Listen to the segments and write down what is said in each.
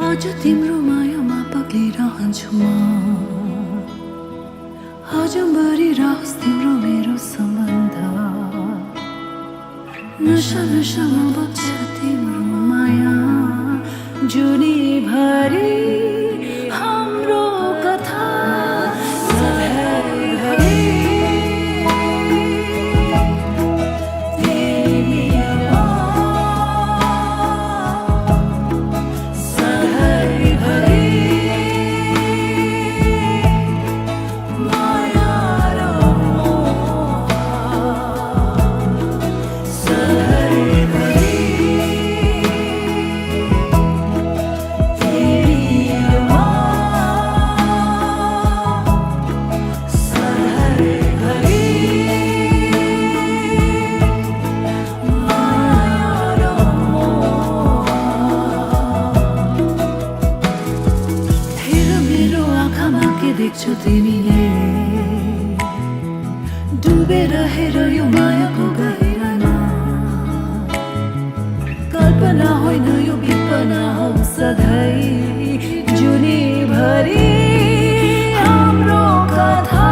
आज तिम्रो मायामा पग्लिरहन्छु म आजभरि रहोस् तिम्रो मेरो सम्बन्ध नशा नशामा बग्छ तिम्रो माया जुनीभरि हाम्रो कथा सधैँभरि देख्छु तिमीले डुबेर हेर यो मायाको गहिरामा कल्पना होइन यो विपना हो सधैँ जुनीभरि हाम्रो कथा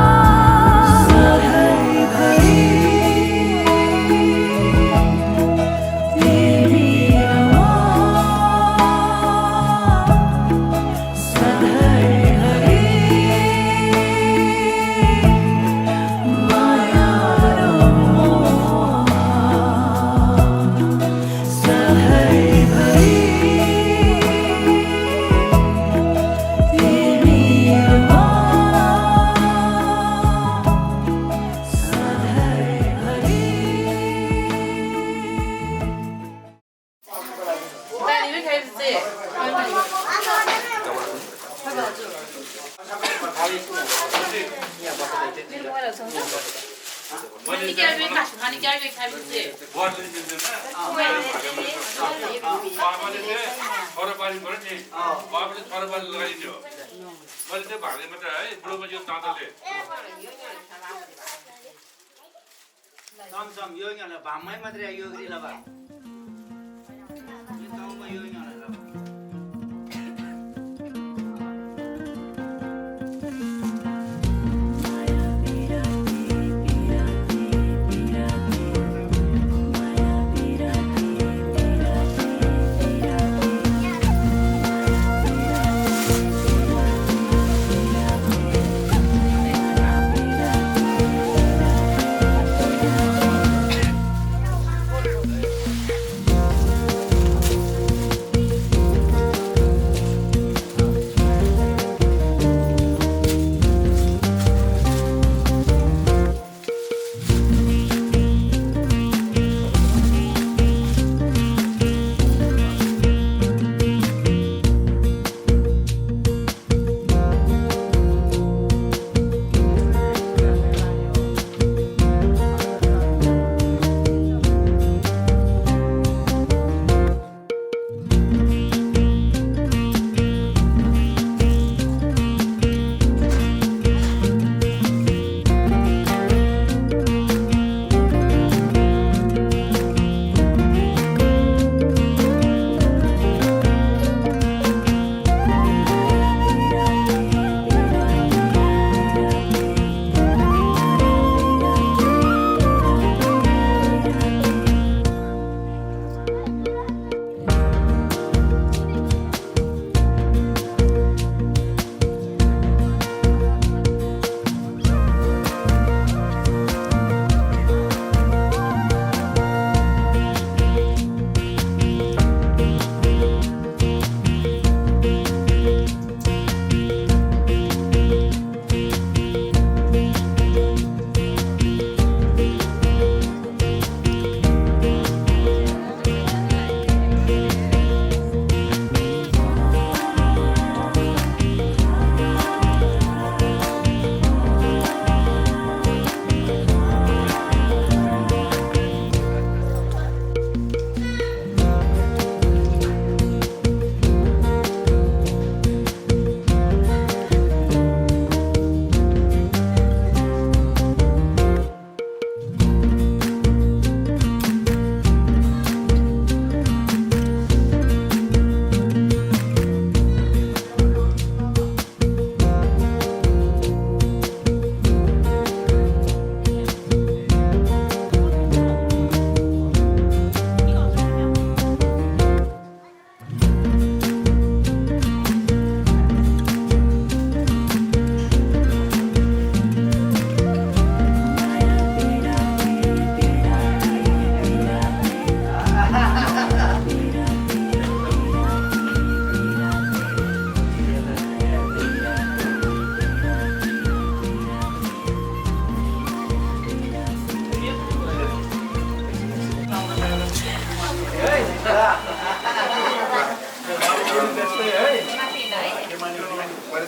भाममै मात्रै यो ग्रिला बा यो गाउँमा यो यहाँ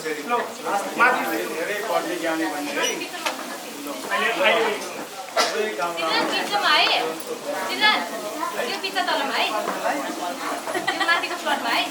धेरै पढ्ने ज्ञानी भन्ने है सिद्धान्त बिचमा है सिद्धान्त यो पिता तलमा है यो माथिको फ्लोरमा है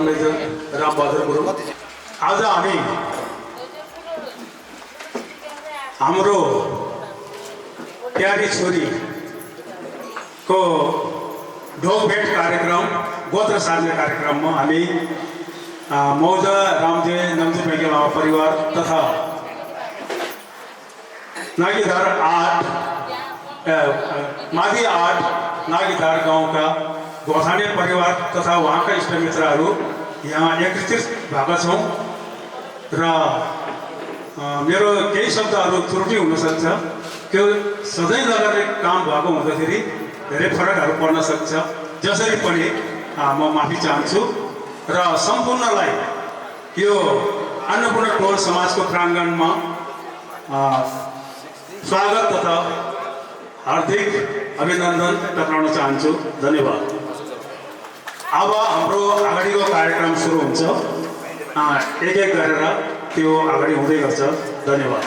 मेजर रामबहादुर गुरुङ। आज हामी हाम्रो प्यारी छोरीको ढोकभेट कार्यक्रम गोत्र सार्ने कार्यक्रममा हामी मौजा रामजे नम्जी पेङ्गे लामा परिवार तथा नागीधार 8 माधी 8 नागीधार गाउँका गोथाने परिवार तथा उहाँका इष्टमित्रहरू यहाँ एकत्रित भएका छौँ र मेरो केही शब्दहरू त्रुटि हुनसक्छ। त्यो सधैँ लगाउने काम भएको हुँदाखेरि धेरै फरकहरू पर्न सक्छ। जसरी पनि म माफी चाहन्छु र सम्पूर्णलाई यो अन्नपूर्ण टोल समाजको प्राङ्गणमा स्वागत तथा हार्दिक अभिनन्दन टक्राउन चाहन्छु। धन्यवाद। अब हाम्रो अगाडिको कार्यक्रम सुरु हुन्छ। एक एक गरेर त्यो अगाडि हुँदै गर्छ। धन्यवाद।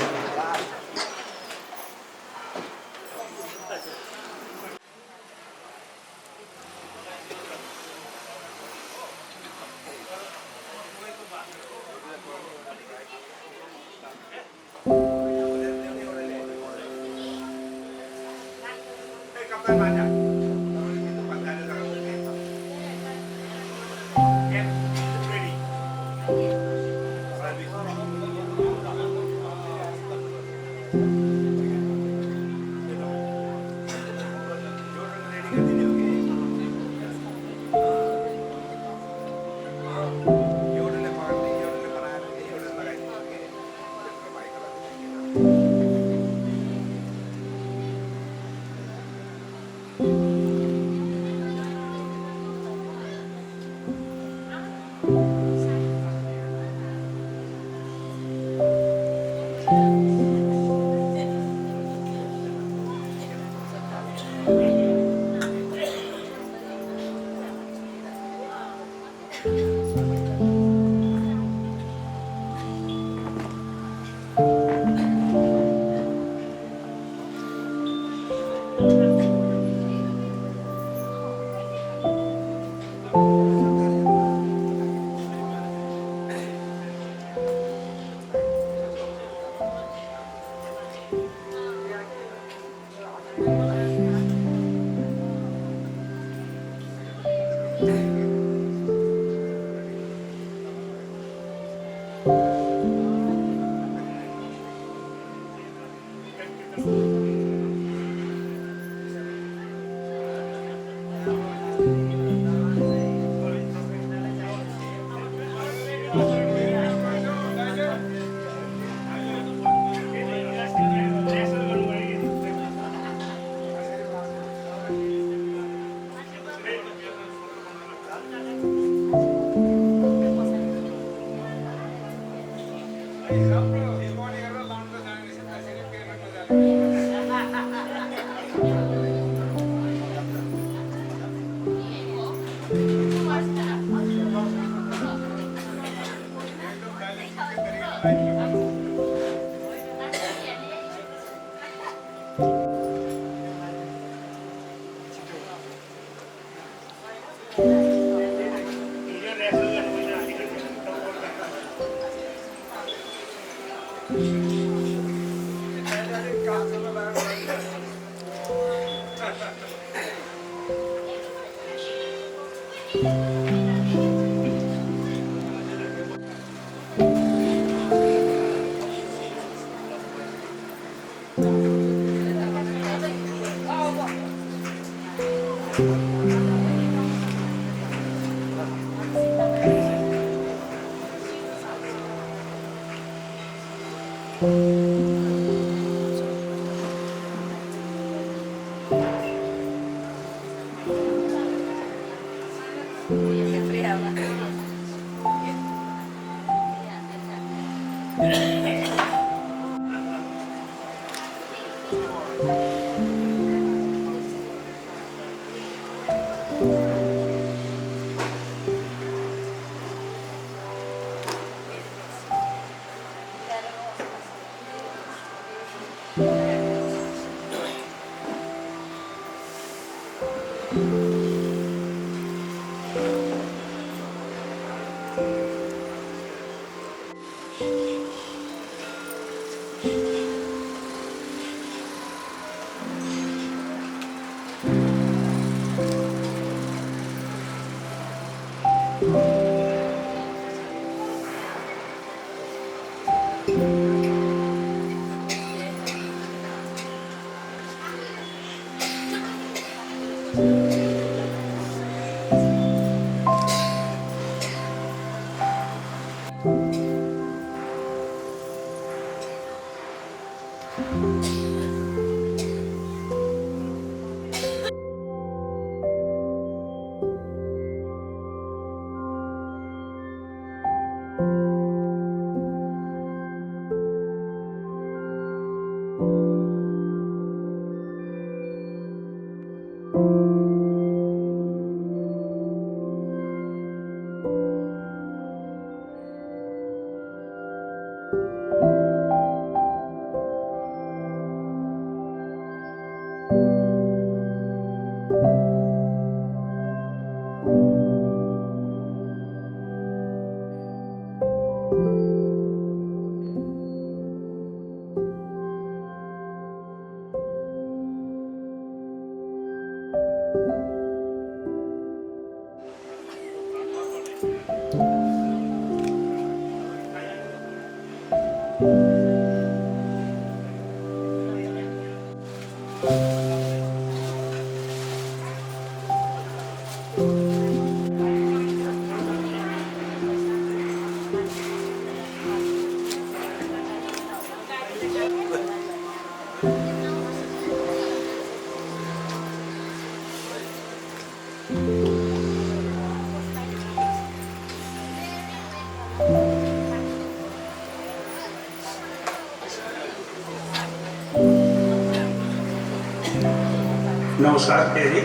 नमस्कार फेरि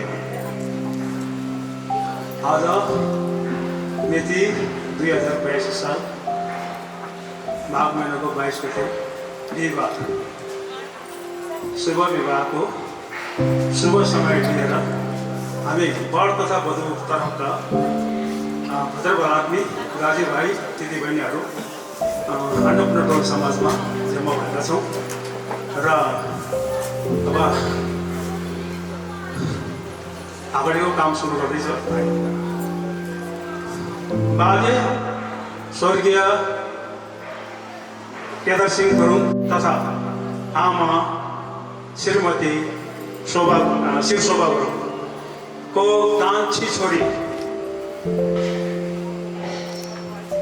आज मिति 2082 साल माघ महिनाको 22 गते बिहिबार शुभ विवाहको शुभ समय लिएर हामी वर तथा वधु तर्फका भद्रबलात्मी दाजुभाइ दिदीबहिनीहरू अन्नपूर्ण टोल समाजमा जम्मा भएका छौँ र अब अगाडिको काम सुरु गर्दैछ। बाजे स्वर्गीय केदार सिंह गुरुङ तथा आमा श्रीमती शिव शोभा गुरुङको कान्छी छोरी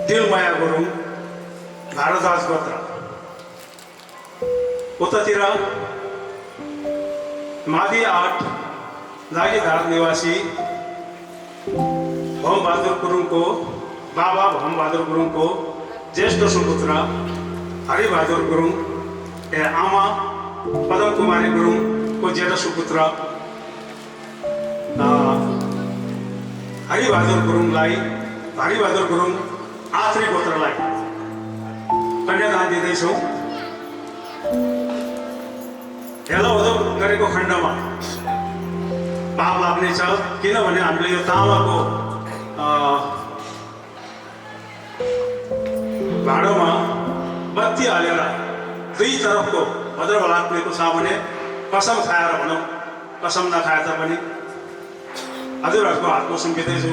दिलमाया गुरुङ भारद्वाज गोत्र उतातिर मादी 8 लागिधार निवासी भमबहादुर गुरुङको बाबा भमबहादुर गुरुङको ज्येष्ठ सुपुत्र हरिबहादुर गुरुङ आमा पदम कुमारी गुरुङको जेठ सुपुत्र हरिबहादुर गुरुङ आत्री गोत्रलाई कन्यादान दिँदैछौँ। हेला हुँदो गरेको खण्डमा पाप लाग्ने छ, किनभने हामीले यो तामाको भाँडोमा बत्ती हालेर दुई तरफको भद्रबलात्मीको छ भने कसम खाएर भनौँ, कसम नखाए तापनि हजुरहरूको हातमा सुम्पिँदैछु।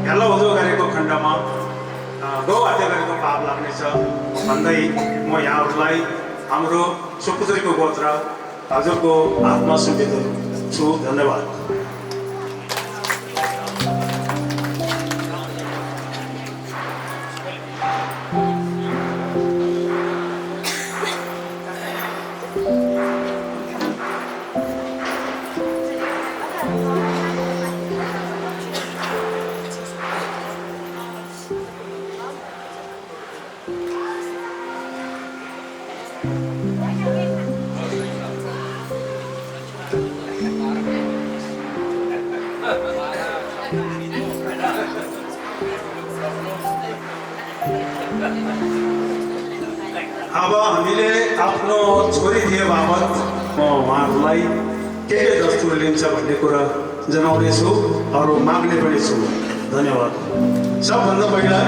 हेला हुँदो गरेको खण्डमा गौ हत्या गरेको पाप लाग्नेछ भन्दै म यहाँहरूलाई हाम्रो सुपुत्रीको गोत्र हजुरको हातमा सुम्पिँदैछु। धन्यवाद। अब हामीले आफ्नो छोरी दिए बाबत म उहाँहरूलाई के दस्तुर लिन्छ भन्ने कुरा जनाउनेछु, अरू माग्ने पनि छु। धन्यवाद। सबभन्दा पहिला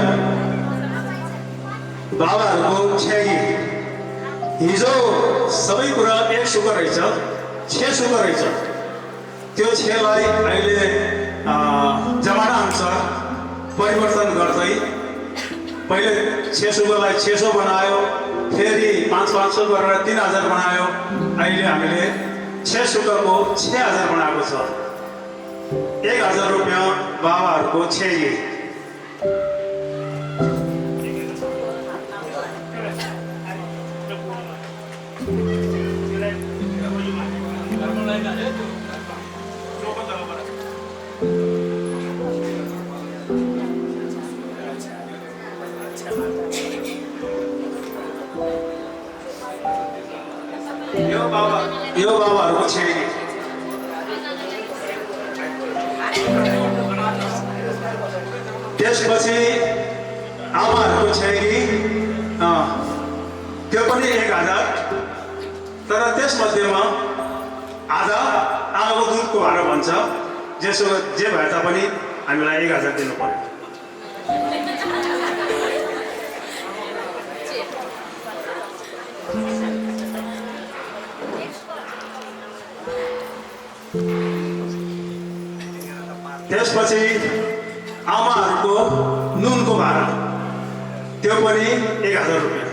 बाबाहरूको छेगी हिजो सबै कुरा एक सुख रहेछ, छे सुख रहेछ। त्यो छेलाई अहिले जमाना अनुसार परिवर्तन गर्दै पहिले 600 600 बनायो, फेरि 500 गरेर 3000 बनायो। अहिले हामीले 600 को 6000 बनाएको छ। 1000 रुपियाँ बाबाहरूको छेगी। यो बाबाहरूको छेगी। त्यसपछि आमाहरूको छेगी त्यो पनि 1000। तर त्यसमध्येमा आधा आमाको दुधको भाडा भन्छ, जेसो जे भए तापनि हामीलाई 1000 दिनु पर्यो। त्यसपछि आमाहरूको नुनको भाडा, त्यो पनि 1000 रुपियाँ।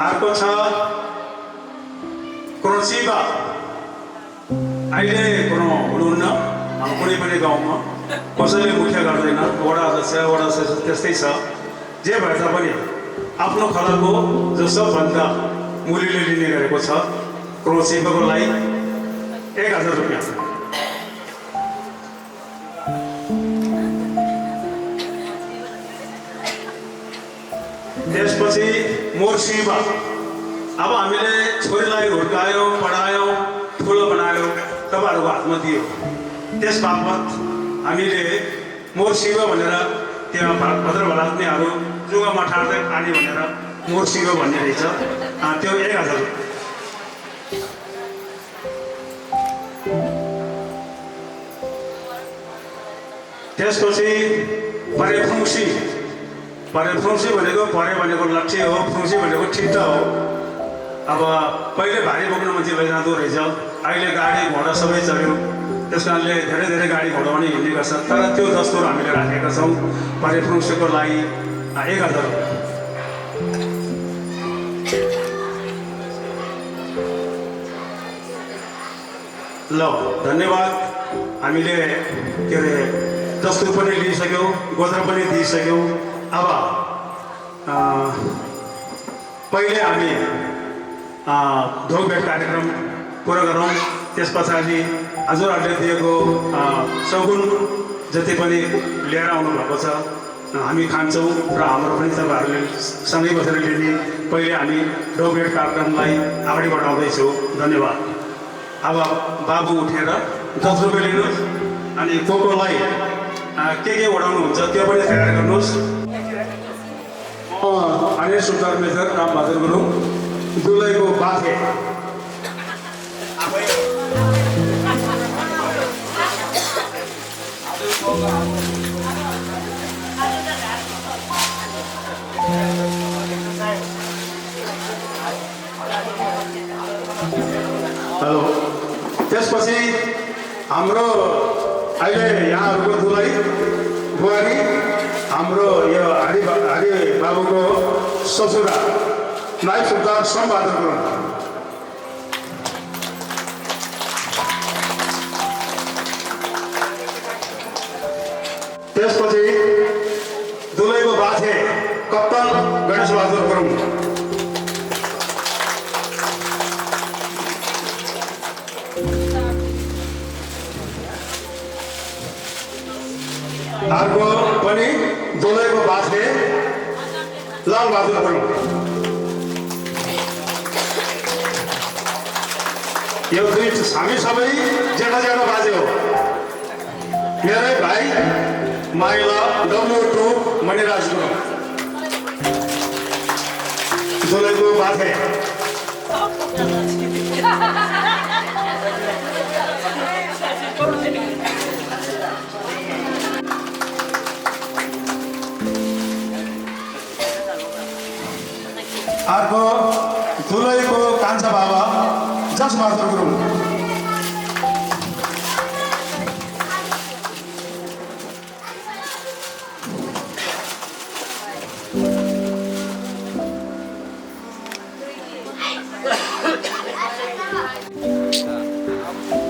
अर्को छ क्रोसिबा। अहिले कुरो हुनुहुन्न कुनै पनि गाउँमा, कसैले मुखिया गर्दैन, वडा अध्यक्ष त्यस्तै छ। जे भए तापनि आफ्नो खलाको जो सबभन्दा मुलीले लिने गरेको छ क्रोसिबाको लागि 1000 रुपियाँ। त्यसपछि मोर्सिबा। अब हामीले छोरीलाई हुर्कायौँ, पढायौँ, ठुलो बनायौँ, तपाईँहरूको हातमा दियो। त्यस बापत हामीले मोर्सिबा भनेर त्यहाँ भद्र भलात्नेहरू जुगामा ठाड्दै पानी भनेर मोर्सिबा भन्ने रहेछ, त्यो 1000। त्यसपछि परेफुङ्सी। परेफुङ्सी भनेको परे भनेको लट्ठी हो, फुङ्सी भनेको ठिट्टा हो। अब पहिले भारी बोक्नु मान्छे लैजाँदो रहेछ, अहिले गाडी घोडा सबै चल्यो, त्यस कारणले धेरै गाडी घोडा पनि हिँड्ने गर्छ। तर त्यो दस्तुर हामीले राखेका छौँ परेफुङ्सीको लागि 1000 रुपियाँ। ल धन्यवाद। हामीले के अरे दस्तुर पनि लिइसक्यौँ, गोत्र पनि दिइसक्यौँ। अब पहिले हामी ढोकभेट कार्यक्रम पुरा गरौँ। त्यस पछाडि हजुरहरूले दिएको सगुन जति पनि लिएर आउनुभएको छ हामी खान्छौँ र हाम्रो पनि तपाईँहरूले सँगै बसेर लिने। पहिले हामी ढोकभेट कार्यक्रमलाई अगाडि बढाउँदैछौँ। धन्यवाद। अब बाबु उठेर 10 रुपियाँ लिनुहोस्, अनि कोलाई के ओढाउनुहुन्छ त्यो पनि तयार गर्नुहोस्। अनिल सुब्बा मेजर, रामबहादुर गुरुङ, दुलैको बाथे। हेलो। त्यसपछि हाम्रो अहिले यहाँहरूको दुलै बुहारी, हाम्रो यो हरि बाबुको ससुरा नायब सुब्दार सोमबहादुर गुरुङ। त्यसपछि दुलैको बाथे कप्तान गणेश बहादुर गुरुङ। अर्को पनि दुलैको बाथे लाल बहादुर गुरुङ। यो दुई हामी सबै जेठा बाजे हो। मेरै भाइ माइला W2 मणिराज गुरुङ, दुलैको बाथे। अर्को दुलैको कान्छा बाबा जसबहादुर गुरुङ।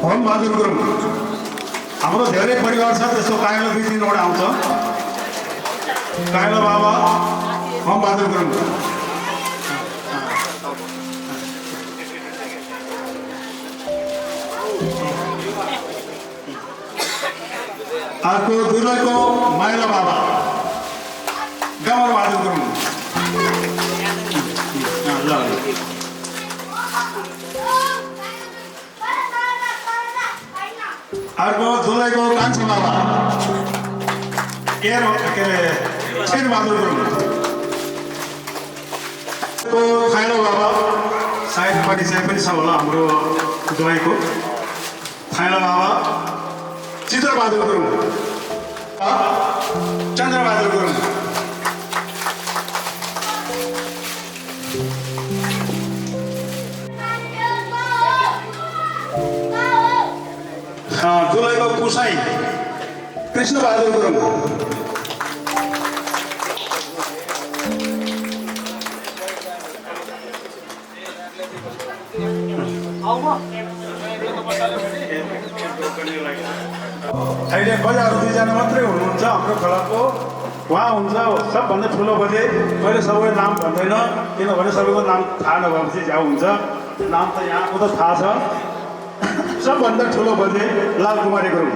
होम बहादुर गुरुङ। हाम्रो धेरै परिवार छ, त्यसको काइलो 2-3वटा आउँछ। काइलो बाबा होम बहादुर गुरुङ। अर्को दुलैको माइला बाबा गमर बहादुर गुरुङ। अर्को दुलैको कान्छी बाबा के अरे शेरबहादुर गुरुङ थाइलो बाबा सायद परिचय पनि छ होला हाम्रो दुलैको थाइलो बाबा चित्रबहादुर गुरुङ चन्द्रबहादुर गुरुङ दुलैको कुसाई कृष्णबहादुर गुरुङ अहिले बजारहरू दुईजना मात्रै हुनुहुन्छ हाम्रो खेलाको उहाँ हुन्छ सबभन्दा ठुलो बजे मैले सबै नाम भन्दैन किनभने सबैको नाम थाहा नभएपछि झ्याउ हुन्छ नाम त यहाँको त थाहा छ सबभन्दा ठुलो बजे लालकुमारी गुरुङ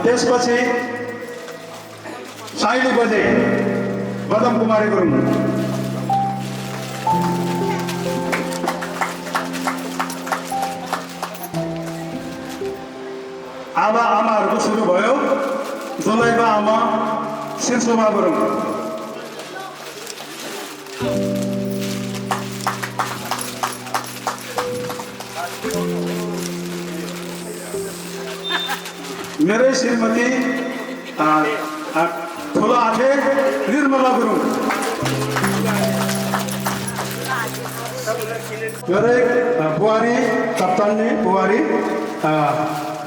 त्यसपछि साइली बजे बदम कुमारी गुरुङ आमा आमाहरूको सुरु भयो दुलैको आमा शिरशोभा गुरुङ मेरै श्रीमती ठुलो आथे निर्मला गुरुङ मेरै बुहारी कप्तानले बुहारी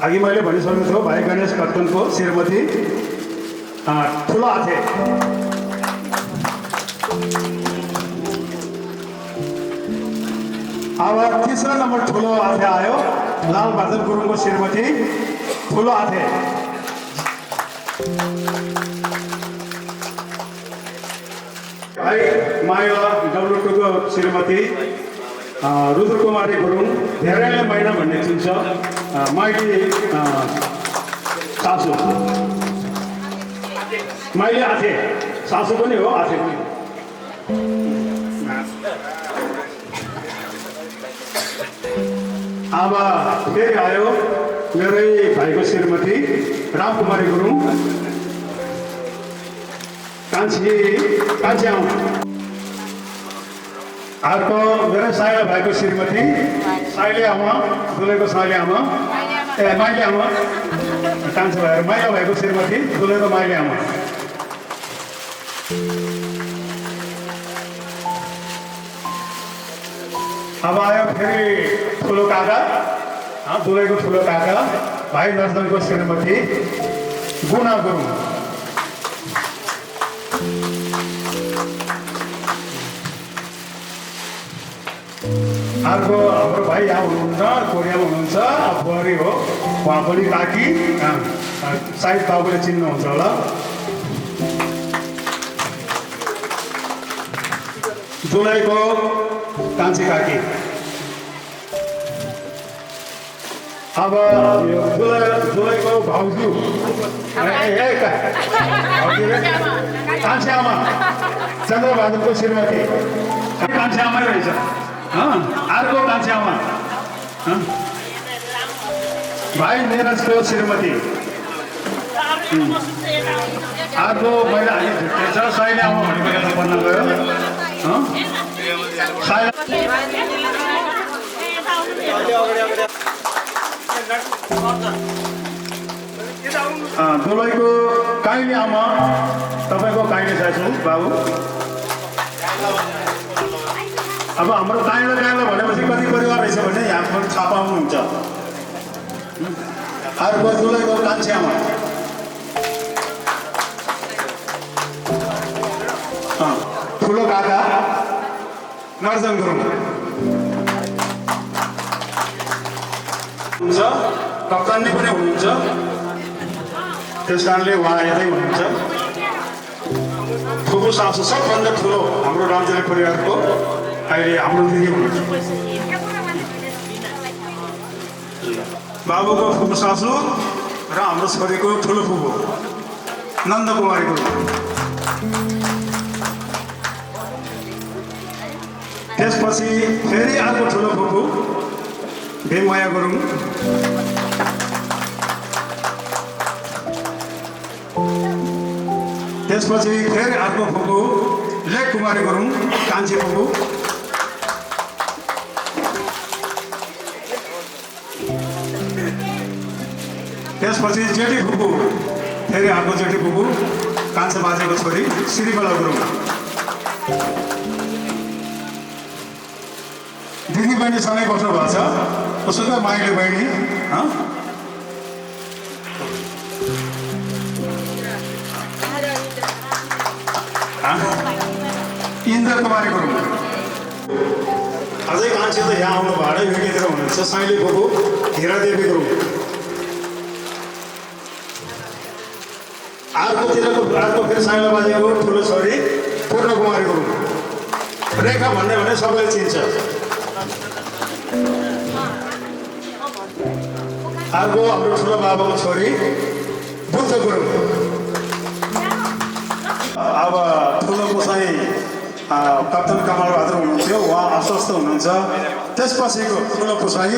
अघि मैले भनिसकेको छु भाइ गणेश कप्तानको श्रीमती ठुलो आथे अब तीसरा नम्बर ठुलो आथे आयो लालबहादुर गुरुङको श्रीमती ठुलो आथे भाइ माया डब्लुटुको श्रीमती रुद्र कुमारी गुरुङ धेरैले मैना भन्ने चिन्छ माइली सासू माइली आथे सासू पनि हो आथे पनि अब फेरि आयो मेरै भाइको श्रीमती रामकुमारी गुरुङ कान्छी आमा अर्को मेरो साइला भाइको श्रीमती साइले आमा दुलैको साइले आमा माइले आमा कान्छी भाइ माइला भाइको श्रीमती दुलैको माइले आमा अब आयो फेरि ठुलो काका दुलैको ठुलो काका भाइ नर्दनको श्रीमती गुना गुरुङ अर्को हाम्रो भाइ यहाँ हुनुहुन्छ कोरियामा हुनुहुन्छ बुहारी हो उहाँ पनि काकी सायद बाबुले चिन्नुहुन्छ होला दुलैको कान्छी काकी अब दुलैको भाउजू कान्छी आमा चन्द्रबहादुरको श्रीमती कान्छी आमै रहेछ अर्को कान्छी आमा भाइ नेरजको श्रीमती अर्को मैले अहिले झुट्टेछ साइले आमा भनेको एउटा बन्न गयो दुलैको काइली आमा तपाईँको काइली सासू बाबु अब हाम्रो काइलो काइलो भनेपछि कति परिवार रहेछ भने यहाँ पनि थाहा पाउनुहुन्छ अर्को दुलैको कान्छी आमा ठुलो काका नर्जन गुरुङ हुन्छ कप्तानले पनि हुनुहुन्छ त्यस कारणले उहाँ यतै हुनुहुन्छ फुपू सासू सबभन्दा ठुलो हाम्रो रामजले परिवारको अहिले हाम्रो दिदी हुनुहुन्छ बाबुको फुपू सासू र हाम्रो छोरीको ठुलो फुपू नन्दकुमारी गुरुङ त्यसपछि फेरि अर्को ठुलो फुपू भीममाया गुरुङ, त्यसपछि फेरि अर्को फुपू लेख कुमारी गुरुङ कान्छी फुपू, त्यसपछि जेठी फुपू फेरि अर्को जेठी फुपू कान्छा बाजेको छोरी श्रीबला गुरुङ। दिदी बहिनी सँगै बस्नु भएको छ उसो त माइली बहिनी इन्द्र कुमारी गुरुङ। अझै मान्छे त यहाँ आउनु भाडा युकेतिर हुनुहुन्छ साइली फुपू हिरादेवी गुरुङ। अर्को फेरि साइला बाजेको ठुलो छोरी पूर्ण कुमारी गुरुङ। रेखा भन्ने भने सबैले चिन्छ। अर्को हाम्रो ठुलो बाबाको छोरी बुद्ध गुरुङ। अब ठुलोको चाहिँ कप्तान कमल बहादुर हुनुहुन्थ्यो, उहाँ अस्वस्थ हुनुहुन्छ। त्यसपछिको ठुलो पुसाई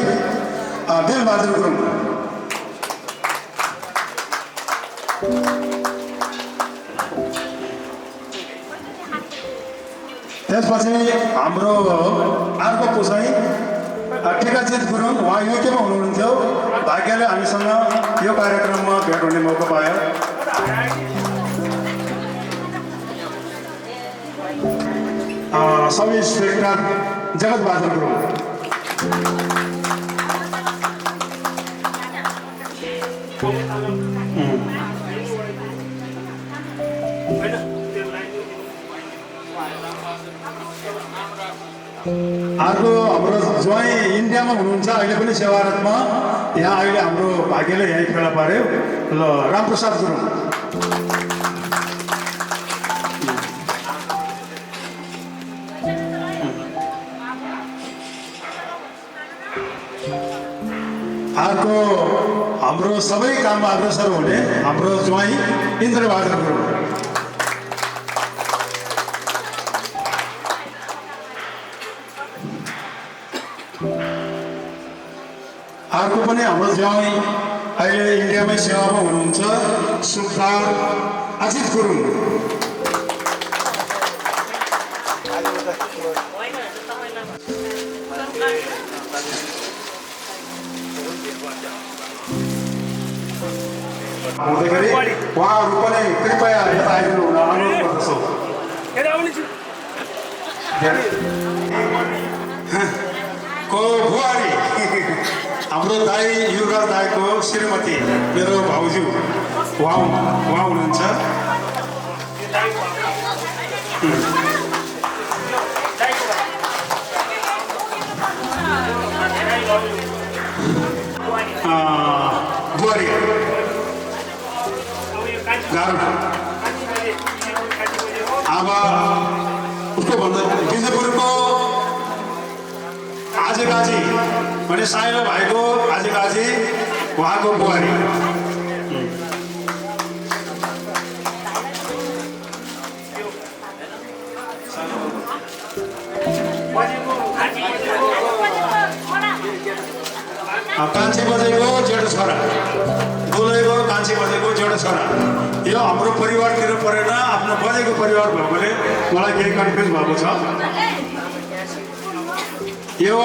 बिलबहादुर गुरुङ। त्यसपछि हाम्रो अर्को पुसाई टिकाजित गुरुङ, उहाँ युकेमा हुनुहुन्थ्यो। भाग्यले हामीसँग यो कार्यक्रममा भेट हुने मौका पायो। सब इन्सपेक्टर जगतबहादुर गुरुङ। अर्को हाम्रो ज्वाइँ इन्डियामा हुनुहुन्छ, अहिले पनि सेवारतमा। यहाँ अहिले हाम्रो भाग्यले यहीँ फेला पार्यो ल रामप्रसाद गुरुङ। अर्को हाम्रो सबै काममा अग्रसर हुने हाम्रो ज्वाइँ इन्द्रबहादुर गुरुङ। अर्को पनि हाम्रो ज्वाइँ अहिले इन्डियामै सेवामा हुनुहुन्छ सुखदार अजित गुरुङ। हुँदाखेरि उहाँहरू पनि कृपया यता आइदिनु हुन अनुरोध गर्दछौँ। को बुहारी हाम्रो दाई युवराज दाईको श्रीमती मेरो भाउजू उहाँ हुनुहुन्छ। बुहारी अब उसको भन्दा बिजपुरको आजगाजी भने साइलो भाइको आजगाजी उहाँको बुहारी। कान्छी बजेको जेठो छोरा, दुलैको कान्छी बजेको जेठो छोरा। यो हाम्रो परिवारतिर परेन, आफ्नो बजेको परिवार भएकोले मलाई केही कन्फ्युज भएको छ। यो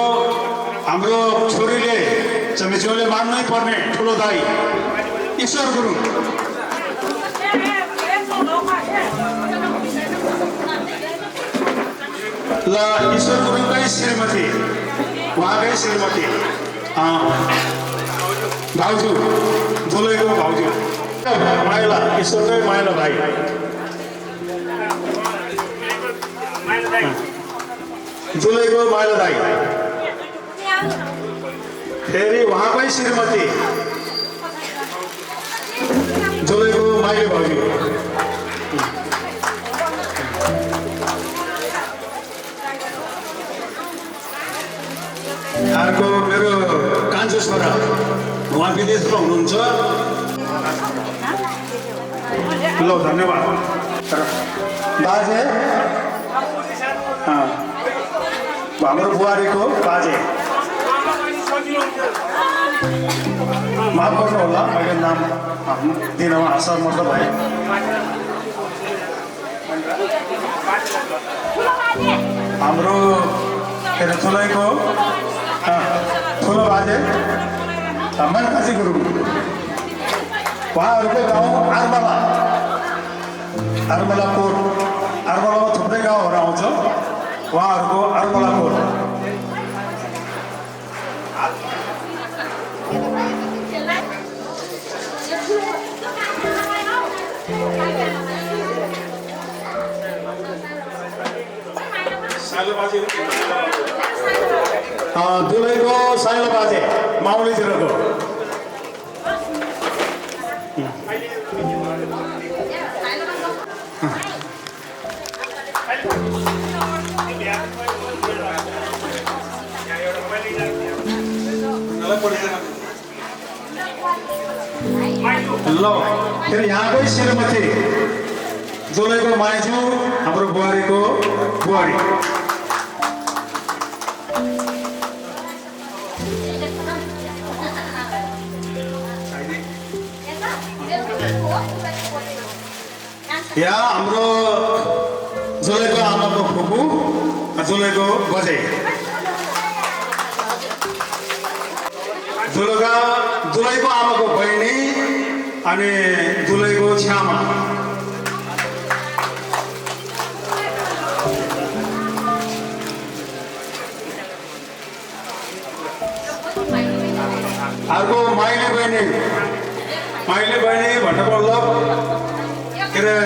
हाम्रो छोरीले चमेचौले मान्नै पर्ने ठुलो दाई ईश्वर गुरुङ। ल ईश्वर गुरुङकै श्रीमती उहाँकै श्रीमती भाउजू दुलैको भाउजू माइला ईश्वरकै माइला भाइ। दुलैको माइला दाई फेरि उहाँकै श्रीमती दुलैको माइला भाउजू। अर्को मेरो कान्छो छोरा उहाँ विदेशमा हुनुहुन्छ। ल धन्यवाद बाजे। हाम्रो बुहारीको बाजे माफ गर्नु होला मैले नाम दिनमा असमर्थ भए हाम्रो के अरे ठुलैको ठुलो बाजे मनकाजी गुरुङ उहाँहरूको गाउँ आरमला कोट आरमलामा थुप्रै गाउँहरू आउँछ उहाँहरूको आरमला कोट दुलैको साइलो बाजे माउलीतिरको ल फेरि यहाँकै श्रीमती दुलैको माइजू हाम्रो बुहारीको बुहारी यहाँ हाम्रो जुलैको आमाको फुपू जुलैको बजे दुलैको आमाको बहिनी अनि दुलैको छ्यामा अर्को माइली बहिनी भन्नुपर्दा के अरे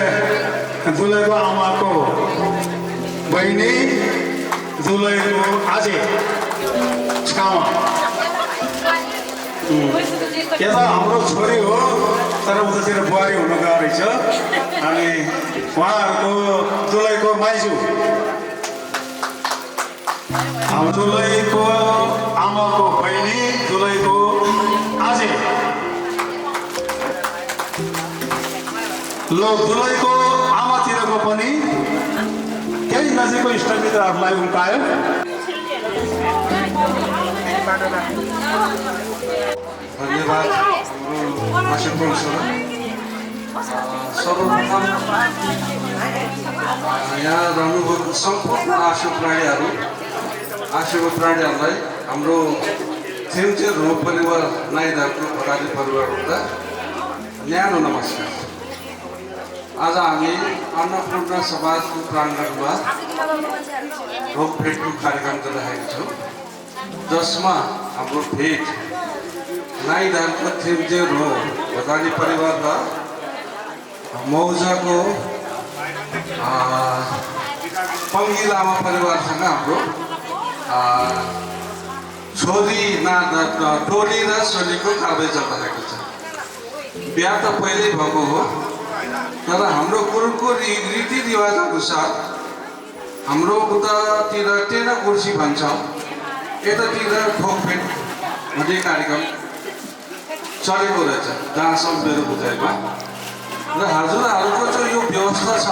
दुलैको आमाको बहिनी दुलैको आजे छामा यता हाम्रो छोरी हो तर उतातिर बुहारी हुनु गएको रहेछ अनि उहाँहरूको दुलैको माइजू हाम्रो दुलैको आमाको बहिनी दुलैको आजे ल दुलैको आमातिरको पनि केही नजिकको इष्टमित्रहरूलाई उम्कायो धन्यवाद आशीर्वाद सर्वप्रथम यहाँ रहनुभएको सम्पूर्ण आशीर्वादीहरूलाई हाम्रो थिम्चे रो परिवार नाइदारको भराली परिवारबाट न्यानो नमस्कार। आज हामी अन्नपूर्ण समाजको प्राङ्गणमा रोपभेटको कार्यक्रम गरिरहेका छौँ जसमा हाम्रो भेट नाइदारको थिम्चे रो भराली परिवार र मौजाको पङ्गी लामा परिवारसँग हाम्रो छोरी टोली र सोलीको कारबाही चलिरहेको छ। बिहा त पहिल्यै भएको हो तर हाम्रो कुरुको रीतिरिवाज अनुसार हाम्रो उतातिर टेना कुर्सी भन्छ यतातिर ठोकभेट भन्ने कार्यक्रम चलेको रहेछ जहाँसम्म मेरो बुझाइमा र हजुरहरूको जो यो व्यवस्था छ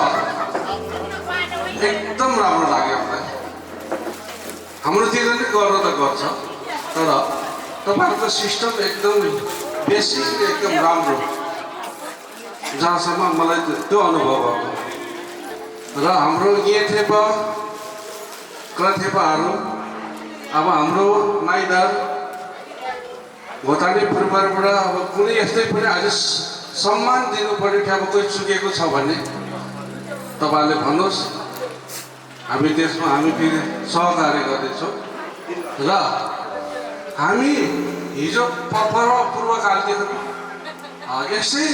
एकदम राम्रो लाग्यो मलाई। हाम्रोतिर नै गर्न त गर्छ तर तपाईँहरूको सिस्टम एकदम बेसिक एकदम राम्रो जहाँसम्म मलाई त्यो अनुभव भएको र हाम्रो थेपा क्रथेपाहरू अब हाम्रो नाइदार भोटानी परिवारबाट अब कुनै यस्तै पनि आज सम्मान दिनु पर्ने कि अब कोही चुकेको छ भने तपाईँले भन्नुहोस् हामी त्यसमा हामी फेरि सहकार्य गर्दैछौँ र हामी हिजो पूर्वकालदेखि यसै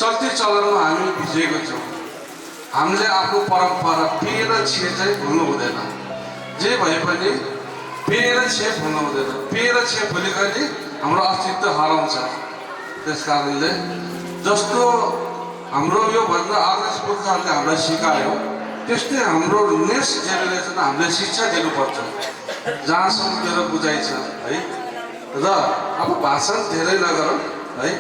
चल्ती चलनमा हामी भिजेको छौँ। हामीले आफ्नो परम्परा पेय र छे चाहिँ भुल्नु हुँदैन। जे भए पनि पेय र छे भुल्नु हुँदैन। पेय र छे भुलेको नि हाम्रो अस्तित्व हराउँछ। त्यस कारणले जस्तो हाम्रो योभन्दा अग्रज पुर्खाहरूले हामीलाई सिकायो त्यस्तै हाम्रो नेक्स्ट जेनेरेसन हामीले शिक्षा दिनुपर्छ जहाँसम्म मेरो बुझाइ छ है। र अब भाषण धेरै नगरौँ है।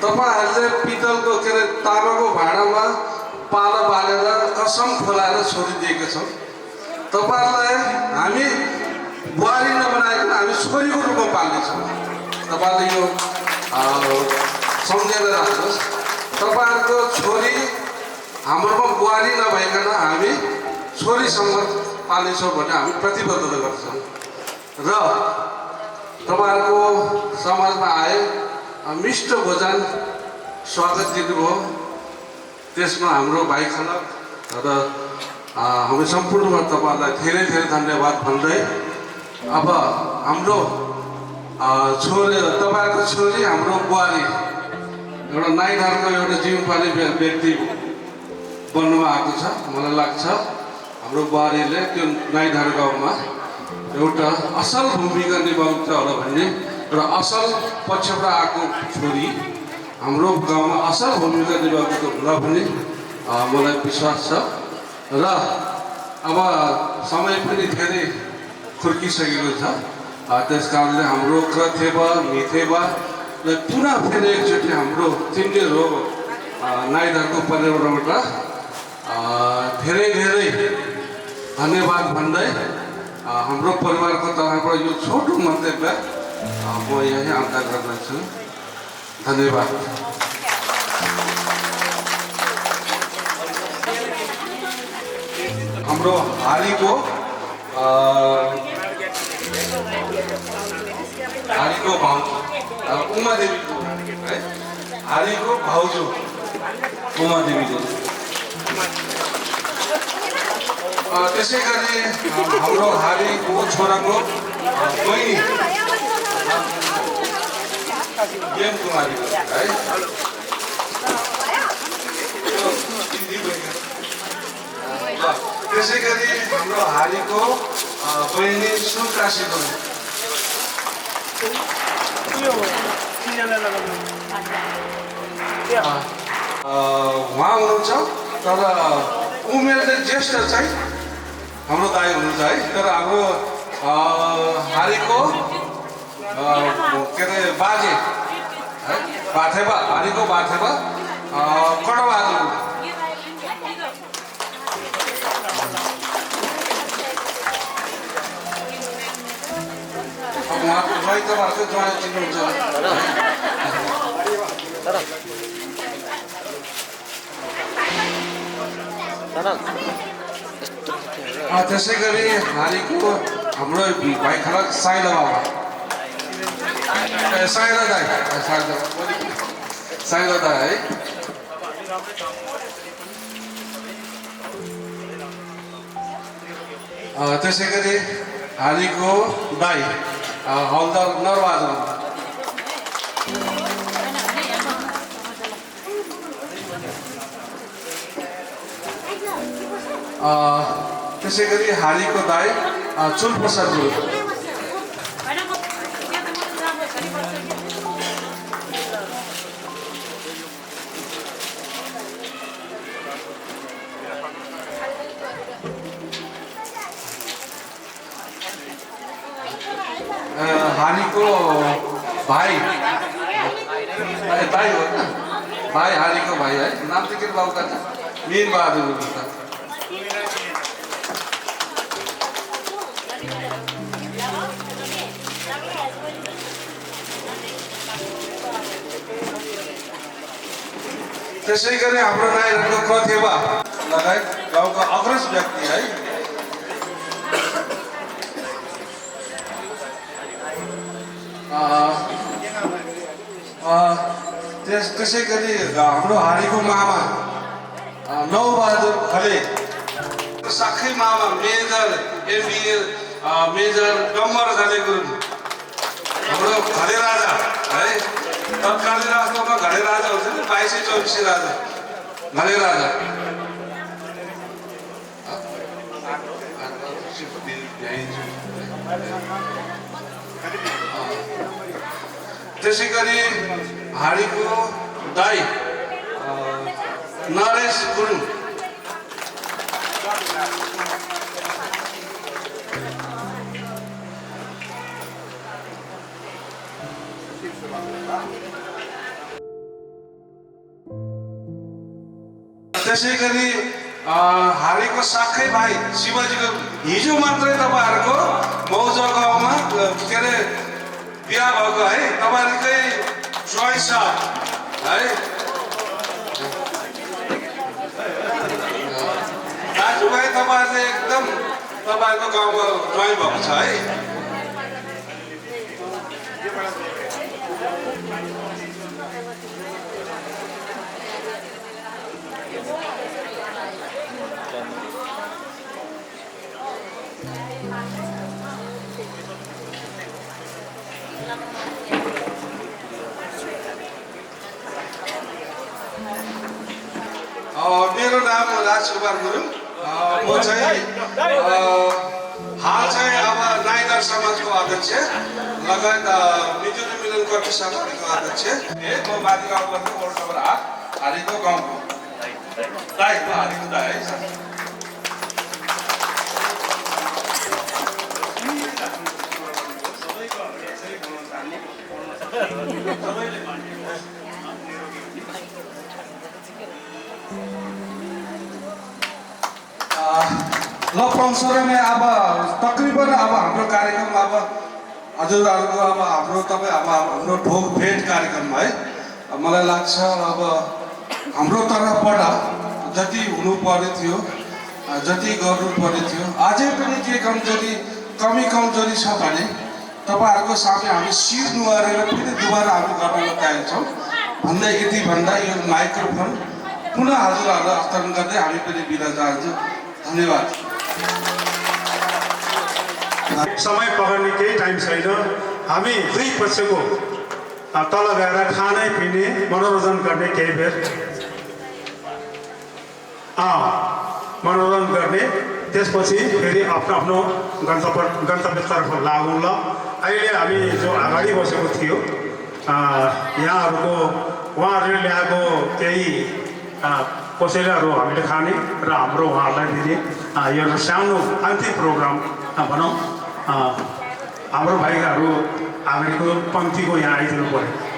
तपाईँहरूले पितलको के अरे तामाको भाँडामा पालो बालेर कसम खोलाएर छोडिदिएको छौँ। तपाईँहरूलाई हामी बुहारी नबनाइकन हामी छोरीको रूपमा पाल्नेछौँ। तपाईँले यो सम्झेर राख्नुहोस्। तपाईँहरूको छोरी हाम्रोमा बुहारी नभइकन हामी छोरीसँग पाल्नेछौँ भन्ने हामी प्रतिबद्धता गर्छौँ। र तपाईँहरूको समाजमा आए मिष्ट भोजन स्वागत दिनुभयो, त्यसमा हाम्रो भाइ खलक र हामी सम्पूर्णमा तपाईँहरूलाई धेरै धेरै धन्यवाद भन्दै अब हाम्रो छोरी तपाईँहरूको छोरी हाम्रो बुहारी एउटा नाइधारको एउटा जिम्मेवारी व्यक्ति बन्नुमा आएको छ। मलाई लाग्छ हाम्रो बुहारीले त्यो नाइधार गाउँमा एउटा असल भूमिका निभाउँछ होला भन्ने र असल पक्षबाट आएको छोरी हाम्रो गाउँमा असल भूमिका निभाएको होला भन्ने मलाई विश्वास छ। र अब समय पनि धेरै खुर्किसकेको छ, त्यस कारणले हाम्रो क्रथेवा मिथेवालाई पुनः फेरि एकचोटि हाम्रो तिनले रो नाइधारको परिवारबाट धेरै धेरै धन्यवाद भन्दै हाम्रो परिवारको तर्फबाट यो छोटो मन्तव्य म यही अन्त गर्दछु। धन्यवाद। हाम्रो हारीको भाउजू उमादेवीको है, हारीको भाउजू उमादेवीको। त्यसै गरी हाम्रो हारीको छोराको बहिनी गेम कुमारी है, त्यसै गरी हाम्रो हारीको बहिनी सुकाशीको उहाँ हुनुहुन्छ, तर उमेरले ज्येष्ठ चाहिँ हाम्रो दाइ हुनुहुन्छ है। तर हाम्रो हारीको के अरे बाजे है, बाथेबा, हारीको बाथेबा कडबहादुर। उहाँको ज्वाइँ तपाईँहरूको ज्वाइँ चिन्नुहुन्छ। त्यसै गरी हारीको हाम्रो भाइ खलक साइला बाबा, साइला दाई, साइला दाई है। त्यसै गरी हारीको दाई हौलदार नरबहादुर। त्यसै गरी हारीको दाई चुलप्रसाद गुरुङ। हारीको भाइ दाई हो न, भाइ हारीको भाइ है, नाम चाहिँ के बाबुका मीर बहादुर गुरुङ। त्यसै गरी हाम्रो नाइधारको क्रथेवा लगायत गाउँका अग्रज व्यक्ति है। त्यसै गरी हाम्रो हारीको मामा नौबहादुर खले, साखै मामा मेजर एमबिए मेजर डम्बर खले गुरुङ, हाम्रो घरे राजा है। तत्कालीन अवस्थामा घरे राजा हुन्छ नि, 22-24 राजा घरे राजा। त्यसै गरी हारीको दाई नरेश गुरुङ। त्यसै गरी हारेको साखै भाइ शिवजीको हिजो मात्रै तपाईँहरूको मौज गाउँमा के अरे बिहा भएको है तपाईँहरूकै चोइस छ है दाजुभाइ तपाईँहरूले एकदम तपाईँहरूको गाउँको ज्वाइँ भएको छ है मेरो नाम राजकुमार गुरुङ म चाहिँ हाल चाहिँ अब नाइगर समाजको अध्यक्ष लगायत मिजुरी मिलन कर्मी समितिको अध्यक्ष म माथि गाउँबाट वडा नम्बर 8 हारेको गाउँको दाइको हारेको दाइ है ल पङ्सरमै अब तकरिबन अब हाम्रो कार्यक्रम अब हजुरहरूको अब हाम्रो तपाईँ अब हाम्रो ढोक भेट कार्यक्रम है मलाई लाग्छ अब हाम्रो तर्फबाट जति हुनु पर्ने थियो जति गर्नु पर्ने थियो अझै पनि के कमजोरी छ भने तपाईँहरूको सामने हामी शिर नुहारेर फेरि दुबारा हामी गर्न तयार छौँ भन्दै यति भन्दा यो माइक्रोफोन पुनः हजुरहरूलाई हस्तान्तरण गर्दै हामी पनि बिदा चाहन्छौँ धन्यवाद समय पकाउने केही टाइम छैन हामी दुई पक्षको तल गएर खाने पिने मनोरञ्जन गर्ने केही बेर मनोरञ्जन गर्ने त्यसपछि फेरि आफ्नो आफ्नो गन्तव्यतर्फ लागौँ ल अहिले हामी जो अगाडि बसेको थियो यहाँहरूको उहाँहरूले ल्याएको केही कोसेलाहरू हामीले खाने र हाम्रो उहाँहरूलाई दिने यो सानो अन्तिम प्रोग्राम भनौँ हाम्रो भाइहरू अगाडिको पङ्क्तिको यहाँ आइदिनु पऱ्यो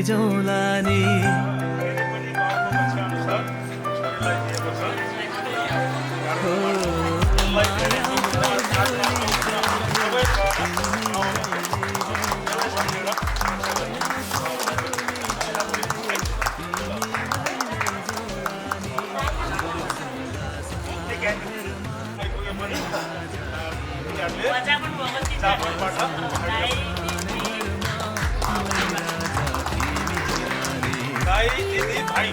लैजाउँला नि दाइ दिदी भाइ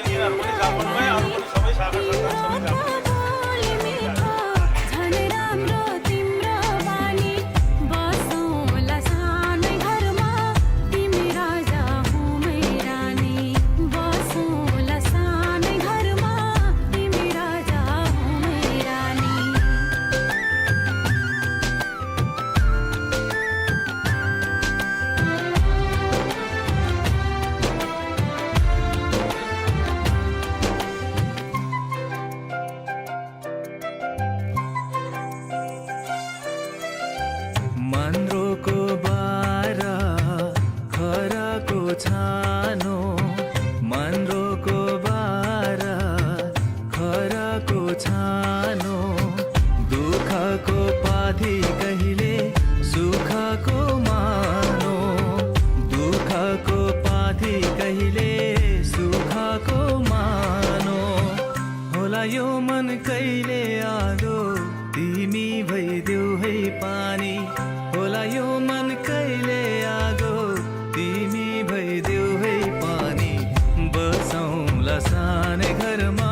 यिनीहरू पनि जापानमै अरू पनि सबै शाखा सन्तान सबै जापानमै मन्द्रोको बारा खराको छानो मन्द्रोको बारा खराको छानो दुःखको पाथी कहिले सुखको मानो दुःखको पाथी कहिले सुखको मानो होला यो मन कहिले आगो तिमी भइदेऊ है पानी होला यो मन कहिले आगो तिमी भइदेऊ है पानी बसौँला सानै घरमा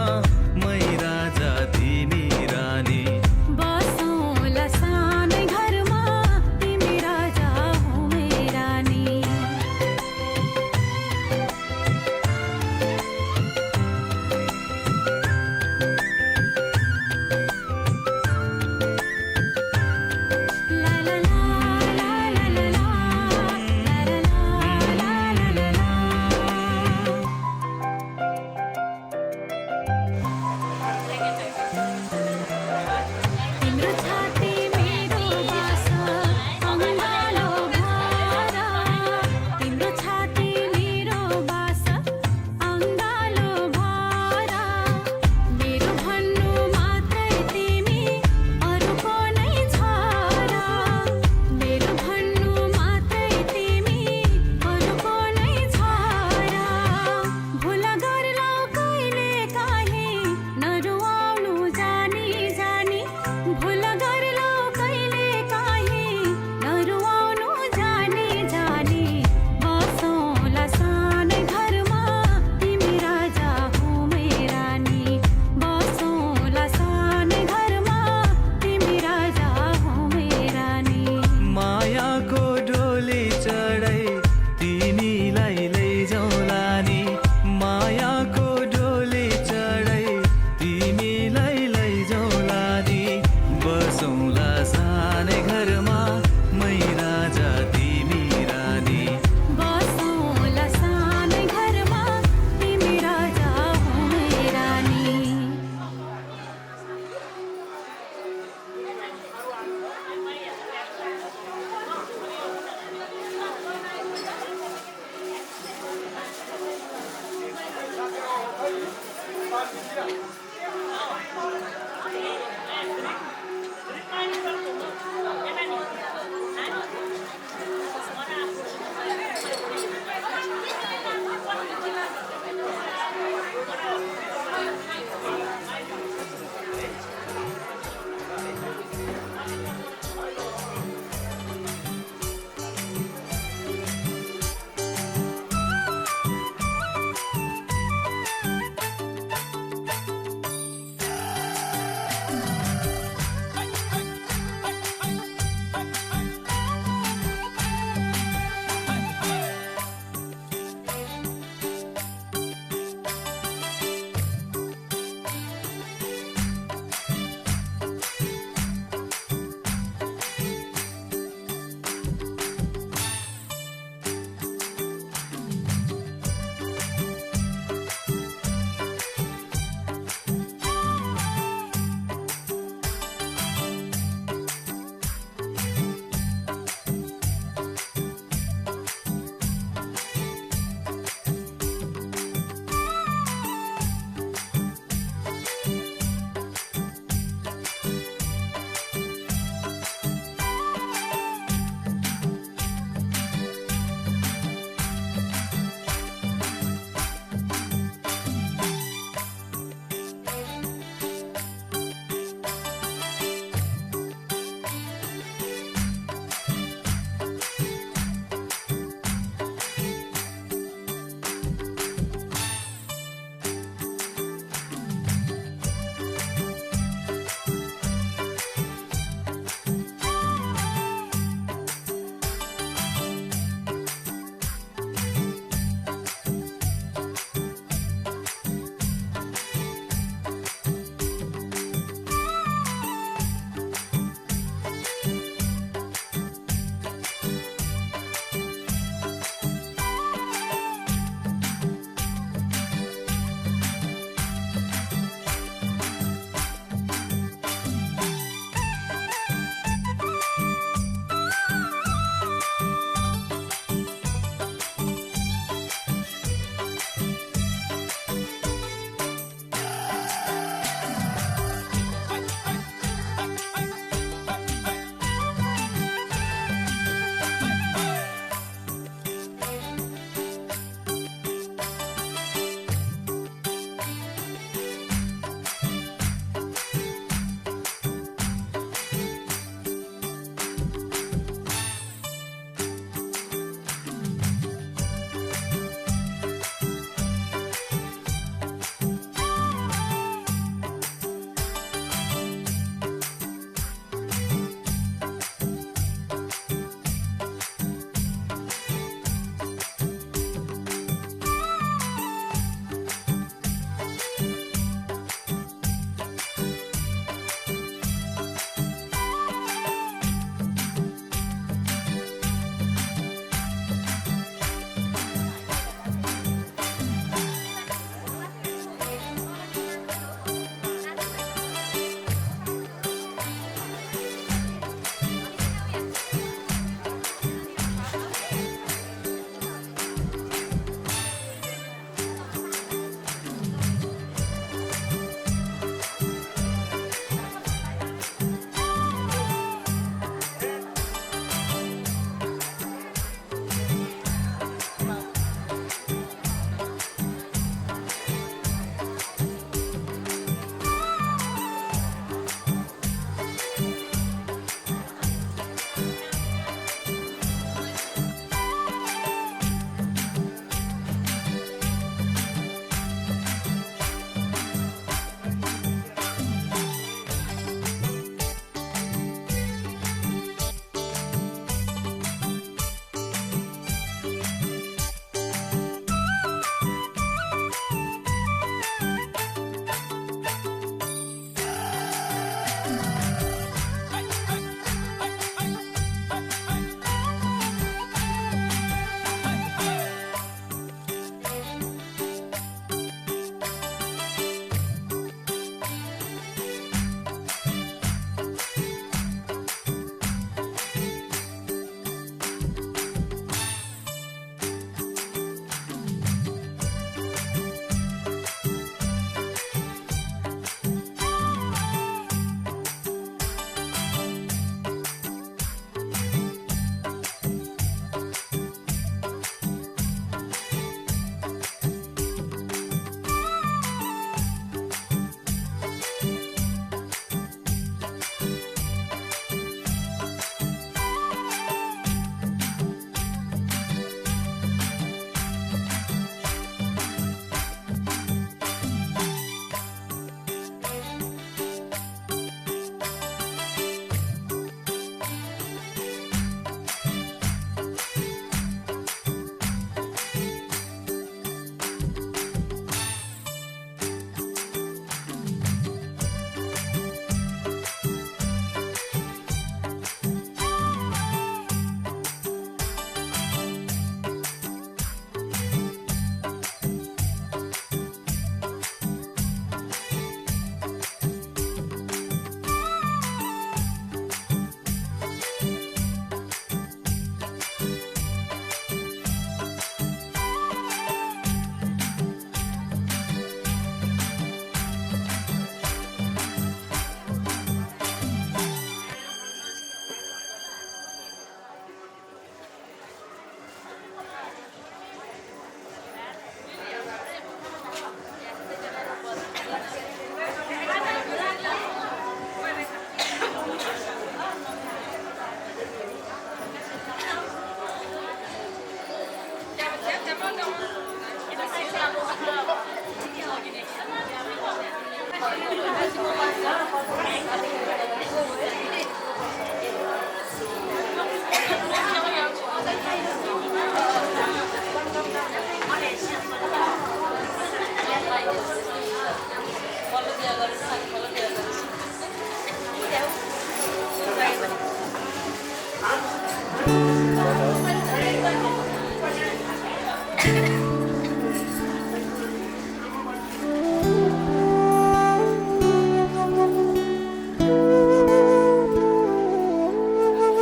मै राजा तिमी रानी बसौँला सानै घरमा तिमी राजा हौ मै रानी तिम्रो छाती मेरो बासा अङ्गालो भारा तिम्रो छाती मेरो बासा अङ्गालो भारा मेरो भन्नु मात्रै तिमी अरूको नै छारा मेरो भन्नु मात्रै तिमी अरूको नै छारा भुल गर्लौ कहिले काहीँ नरुवाउनु जानी जानी भुल गर्लौ कहिले काहीँ नरुवाउनु जानी जानी बसौँला सानै घरमा तिमी राजा हौ मै रानी बसौँला सानै घरमा तिमी राजा हौ मै रानी मायाको डोली चढाइ तिमीलाई लैजाउँला नि मायाको डोली चढाइ तिमीलाई लैजाउँला नि बसौँला सानै घरमा मै राजा तिमी रानी बसौँला सानै घरमा तिमी राजा हौ मै रानी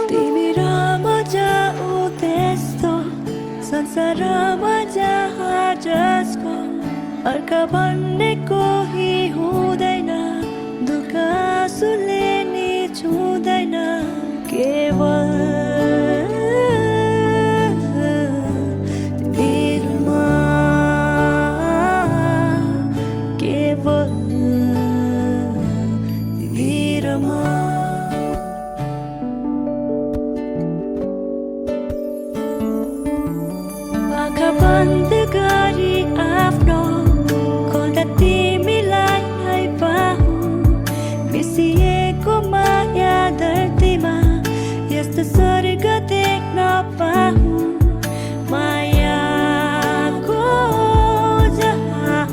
तिमी रमाजा उदेस्तो संसारमा जहाँ जसको अर्का भन्ने कोही हुँदैन दुःख आँसुले नि छुँदैन केवल तिमीमा केवल तिमीमा आँखा बन्द गरी आफ्नो खोल्दा तिमीलाई नै पाऊँ मिसिएको माया धरतीमा यस्तो स्वर्ग देख्न पाऊँ मायाको जहाँ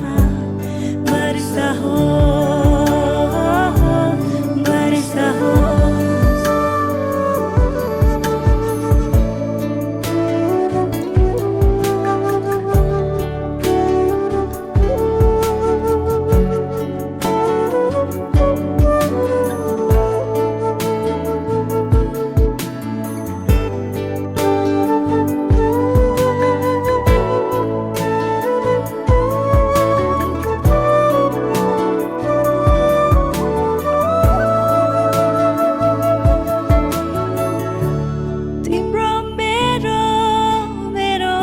वर्षा हो वर्षा हो तिम्रो मेरो मेरो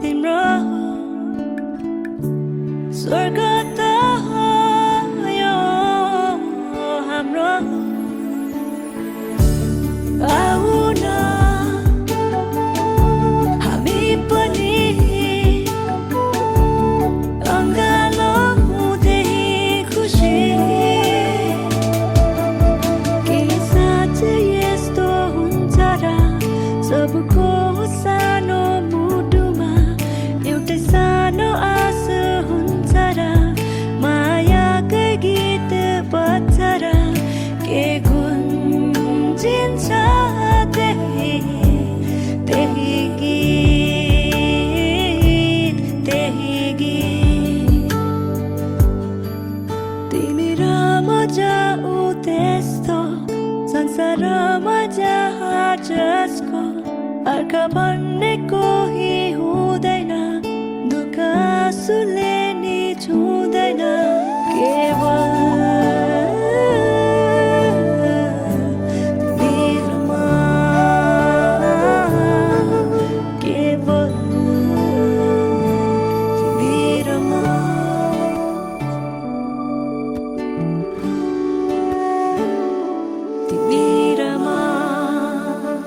तिम्रो स्वर्ग त हो यो हाम्रो आऊ न हामी पनि अङ्गालो हुँदै खुसी के साँच्चै यस्तो हुन्छ र सबको सानो मुटुमा एउटै सानो आस हुन्छ र मायाकै गीत बज्छ र के गुन्जिन्छ त्यही त्यही गीत त्यही गीत तिमी रमाजा उदेस्तो संसारमा जहाँ जसको अर्का भन्ने कोही हुँदैन दुःख आँसुले नि छुँदैन केवल तिमीमा केवल तिमीमा तिमीमा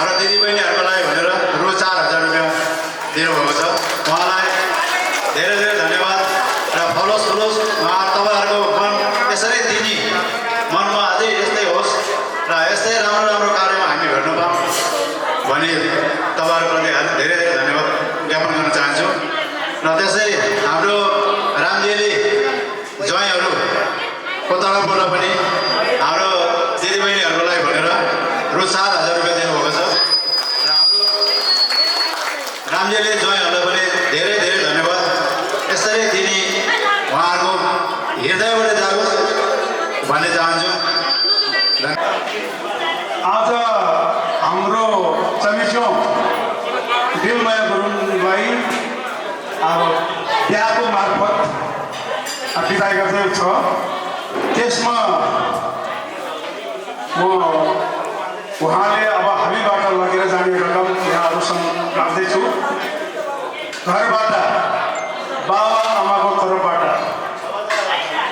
हाम्रो दिदीबहिनीहरूको लागि भनेर रु 4000 रुपियाँ दिनुभएको छ। उहाँलाई धेरै धेरै धन्यवाद र फलोस् फुलोस् तपाईँहरूको मन यसरी दिने मनमा अझै यस्तै होस् र यस्तै राम्रो राम्रो कार्यमा हामी भेट्न पाऊँ भने तपाईँहरूप्रति धेरै धेरै धन्यवाद ज्ञापन गर्न चाहन्छु। र त्यसै हाम्रो रामजेली ज्वाइँहरूको तर्फबाट पनि हाम्रो दिदीबहिनीहरूको लागि भनेर रु 4000 रुपियाँ दिनुभएको छ र हाम्रो रामजेली ज्वाइँहरूलाई पनि धेरै धेरै धन्यवाद। यसरी दिने उहाँहरूको हृदयबाट जाओस् भन्ने चाहन्छु। आज हाम्रो चमिचो दिलमाया गुरुङलाई अब बिहाको मार्फत बिदाई गर्दै छ। त्यसमा म उहाँले अब हामीबाट लगेर जाने रकम यहाँहरूसँग राख्दैछु। घरबाट बाबा आमाको तर्फबाट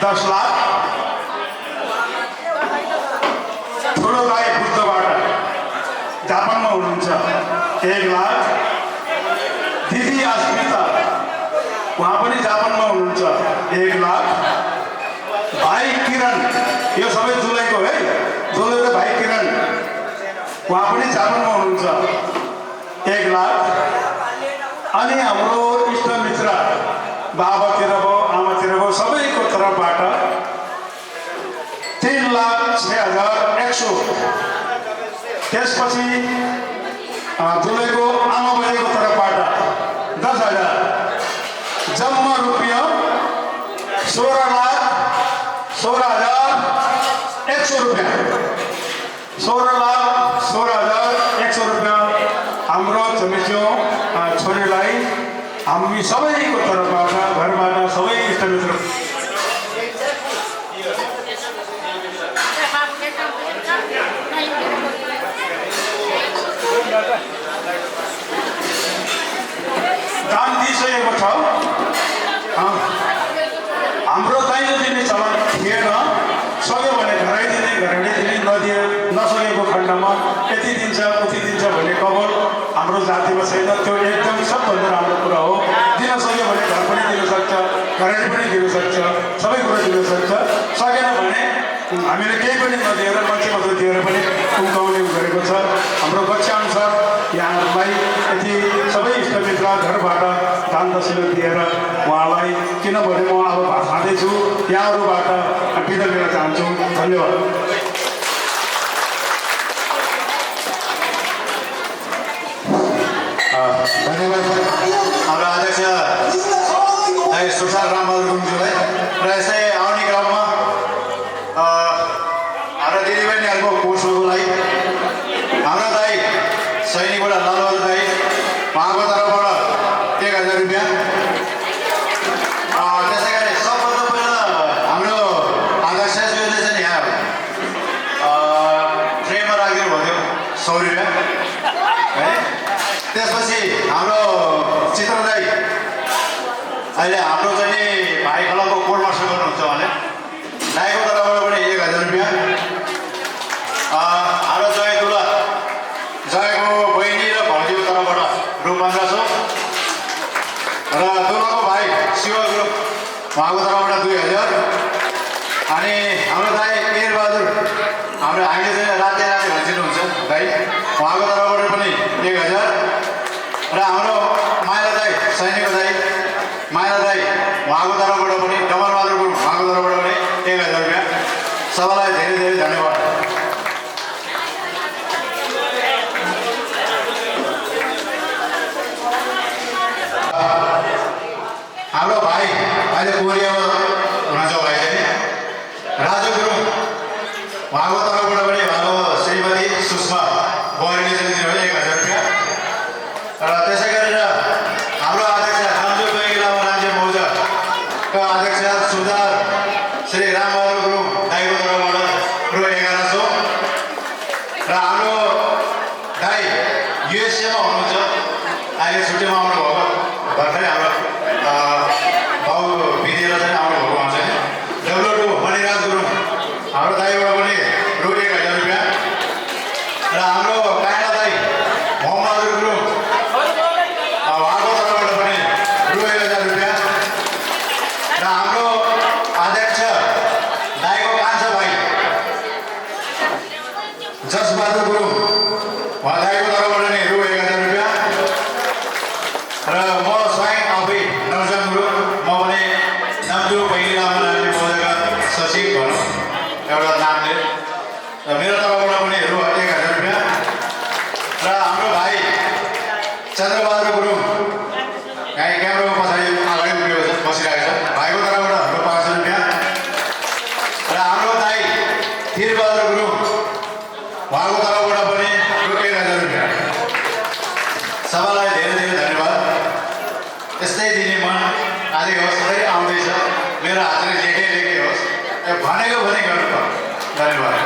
10 लाख, ठुलो भाइ बुद्धबाट जापानमा हुनुहुन्छ 1 लाख, दिदी अस्मिता उहाँ पनि जापानमा हुनुहुन्छ 1 लाख, भाइ किरण यो सबै जुलाईको है, जुलाईको भाइ किरण उहाँ पनि जापानमा हुनुहुन्छ 1 लाख, अनि हाम्रो इष्टमित्र बाबातिर भयो आमातिर भयो सबैको तर्फबाट 3,06,100। त्यसपछि जुलाईको आमा बहिनीको तर्फबाट 10,000, जम्मा रुपियाँ 16,16,100 रुपियाँ, 16,16,100 रुपियाँ हाम्रो चमिचो छोरीलाई हामी सबैको तर्फबाट घरबाट सबै इष्टमित्र दान दिइसकेको छ। हाम्रो दाइलो दिने चलन थिएन, सक्यो भने घराइदिने घराइदिने नसकेको खण्डमा यति दिन्छ उति दिन्छ भन्ने कबल हाम्रो जातिमा छैन। त्यो एकदम सबभन्दा राम्रो कुरा हो। दिन सक्यो भने घर पनि दिन सक्छ, घराइ पनि दिन सक्छ, सबै कुरा दिन सक्छ। सकेन भने हामीले केही पनि नदिएर मान्छे मात्र दिएर पनि उम्काउने गरेको छ। हाम्रो गच्छाअनुसार यहाँहरूलाई यति सबै इष्टमित्र घरबाट दान दक्षिणा दिएर उहाँलाई, किनभने म अब भात खाँदैछु, यहाँहरूबाट बिदा लिन चाहन्छु। धन्यवाद। धन्यवाद हाम्रो अध्यक्ष सुशाल रामबहादुर गुरुङज्यूलाई। र यसै आउने क्रममा हाम्रो दिदीबहिनीहरूको कोषको लागि हाम्रो दाइ सैनिकबाट लालबहादुर दाइ उहाँको तर्फबाट 1,000 रुपियाँ। त्यसै गरी सबभन्दा पहिला हाम्रो अध्यक्षज्यूले चाहिँ यहाँ ट्रेमा राखिदिनु भएको थियो 100 रुपियाँ है। त्यसपछि हाम्रो चित्र दाइ अहिले हाम्रो चाहिँ भाइ खलाको कोर्ट मार्सल गर्नुहुन्छ उहाँले, दाइको तर्फबाट पनि 1,000 रुपियाँ। हाम्रो जय दुला जयको बहिनी र भाउजूको तर्फबाट रु 1500 र दुलाको भाइ शिव गुरुङ उहाँको तर्फबाट 2,000। अनि हाम्रो दाइ वीरबहादुर हाम्रो हामीले चाहिँ राते राते भनिदिनुहुन्छ दाइ उहाँको तर्फबाट पनि 1,000 र हाम्रो माइला दाइ सैनिक दाइ माइला दाइ उहाँको तर्फबाट पनि डमरबहादुर गुरुङ उहाँको तर्फबाट पनि 1,000 रुपियाँ। सबैलाई धेरै धेरै धन्यवाद। हाम्रो भाइ अहिले कोरियामा हुनुहुन्छ भाइ चाहिँ राजु गुरुङ उहाँको तर्फबाट पनि उहाँको श्रीमती सुषमा बहिनीले चाहिँ दिनुभयो 1,000 रुपियाँ। र त्यसै गरेर हाम्रो अध्यक्ष रामजु बैगी लामा राज्य मौजाका अध्यक्ष सुधार श्री रामबहादुर गुरुङ दाइको तर्फबाट रु 1,100 र हाम्रो दाइ युएसएमा हुनुहुन्छ, अहिले छुट्टीमा आउनुभएको भर्खरै हाम्रो बाउ बितेर चाहिँ आउनुभएको उहाँ चाहिँ W2 मणिराज गुरुङ हाम्रो दाइबाट पनि रु 1,000 रुपियाँ। र हाम्रो काइला दाइ चन्द्रबहादुर गुरुङ यहाँ क्यामेरामा पछाडि अगाडि उभिएको छ बसिरहेको छ भाइको तर्फबाट हाम्रो 500 रुपियाँ र हाम्रो दाइ वीरबहादुर गुरुङ उहाँको तर्फबाट पनि रु 1000 रुपियाँ सबैलाई धेरै धेरै धन्यवाद यस्तै दिने मन आजै होस् सधैँ आउँदैछ मेरो हातले लेखे होस् भनेको भने गर्नुपर्छ धन्यवाद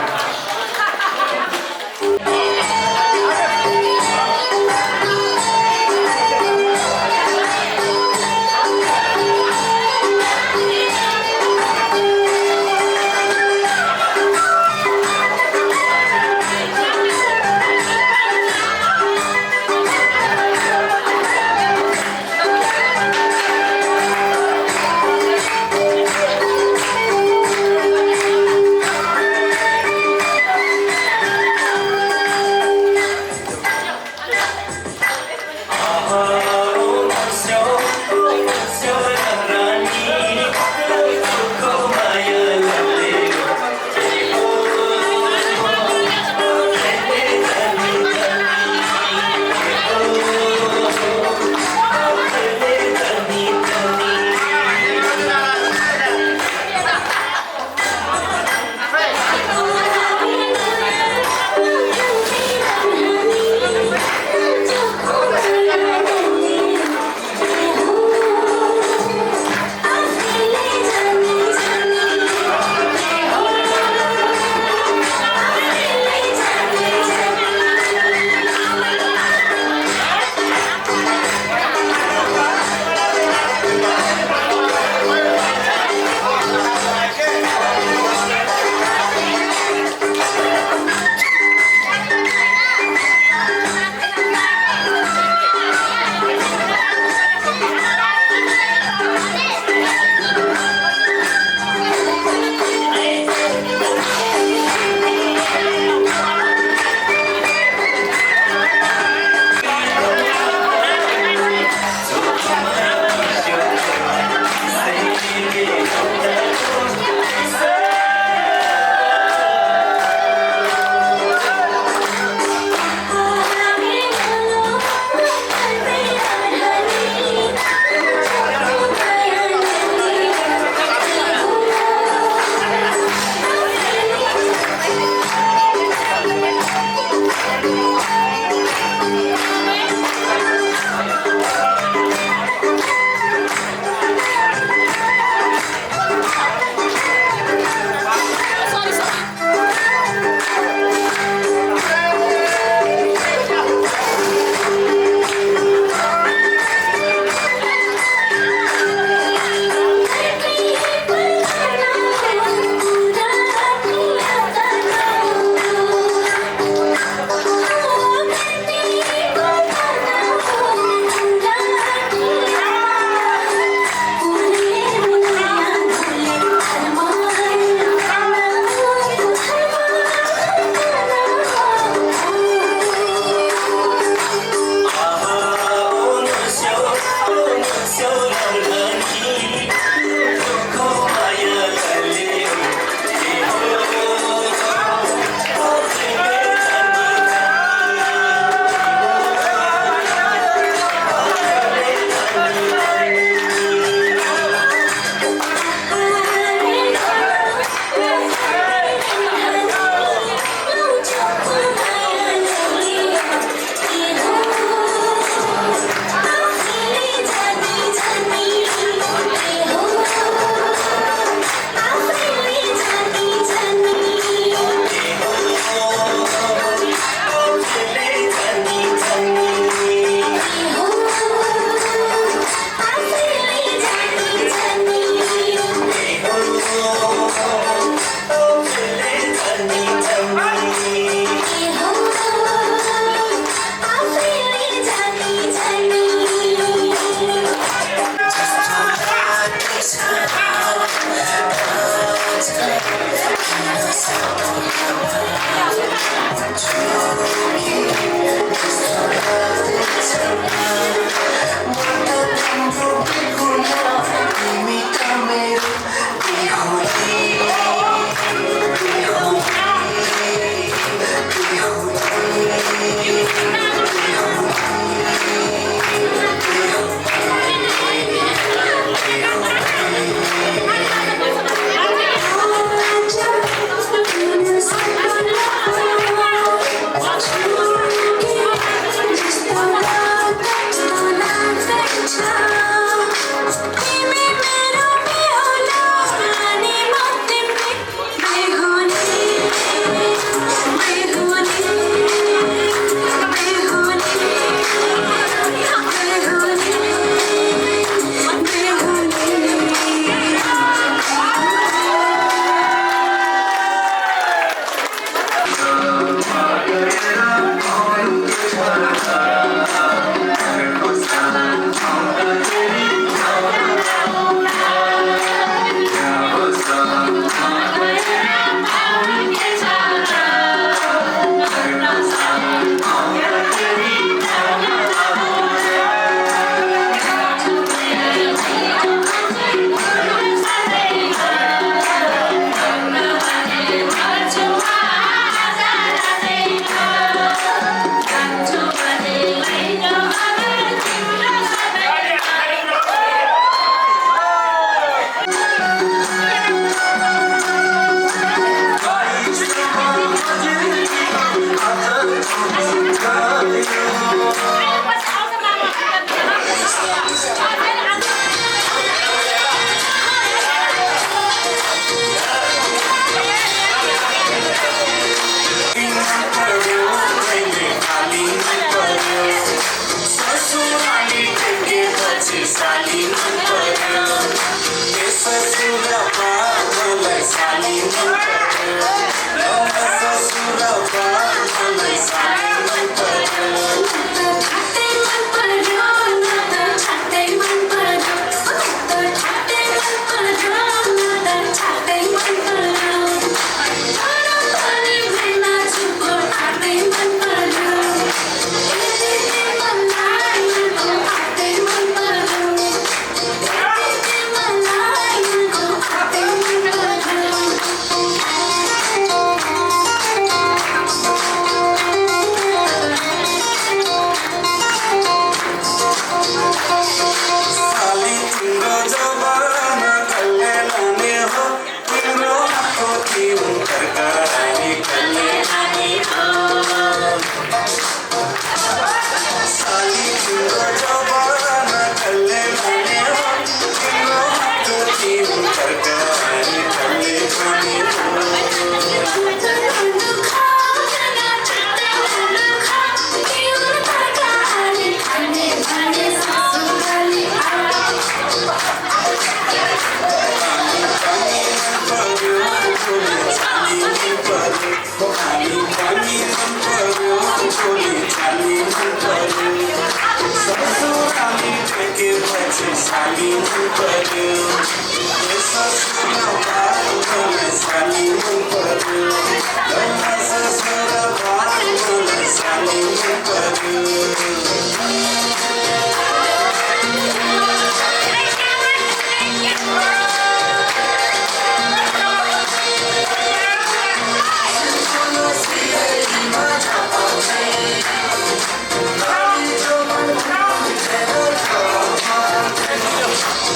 साली मन पर्यो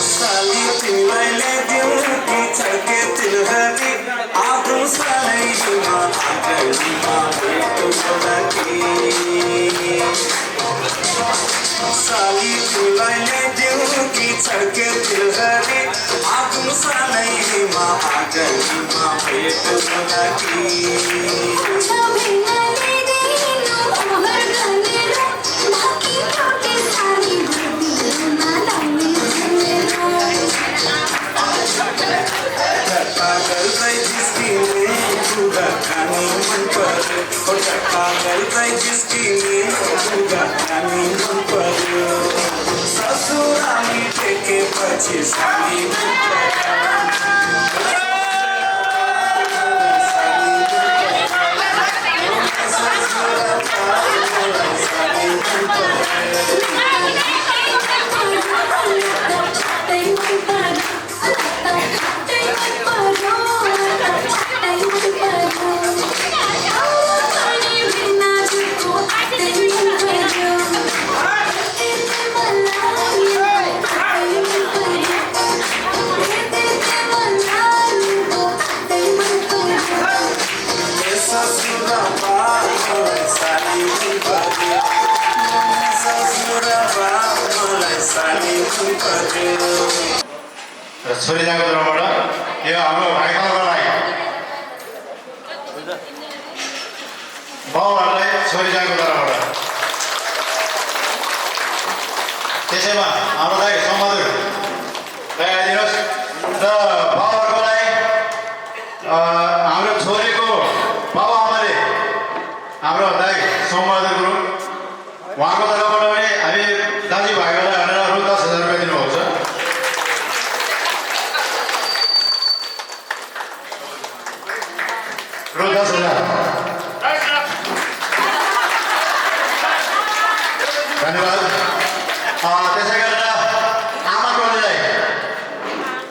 साली तिमीलाई ल्याइदिउँ कि छड्के तिलहरी आगो सालैमा आगरीमा भेट होला कि साली तिमीलाई ल्याइदिउँ कि छड्के तिलहरी आगो सालैमा आगरीमा भेट होला कि पागललाई जिस्किने कुराकानी मन पर्यो पागललाई जिस्किने कुराकानी मन पर्यो ससुराली टेकेपछि साली मन छोरीजाको तर्फबाट यो हाम्रो भाइ खालकोलाई बाउहरूलाई छोरीजाको तर्फबाट त्यसैमा हाम्रो दाइ सम्बन्ध ल्याइदिनुहोस् र बाउहरूलाई हाम्रो छोरीको बाबुआमाले हाम्रो दाइ सम्बन्ध गुरुङ उहाँको तर्फबाट पनि हामी दाजुभाइहरूलाई भनेर रु 10,000 रुपियाँ दिनुभएको छ रु 10,000 धन्यवाद त्यसै गरेर आमा टोलीलाई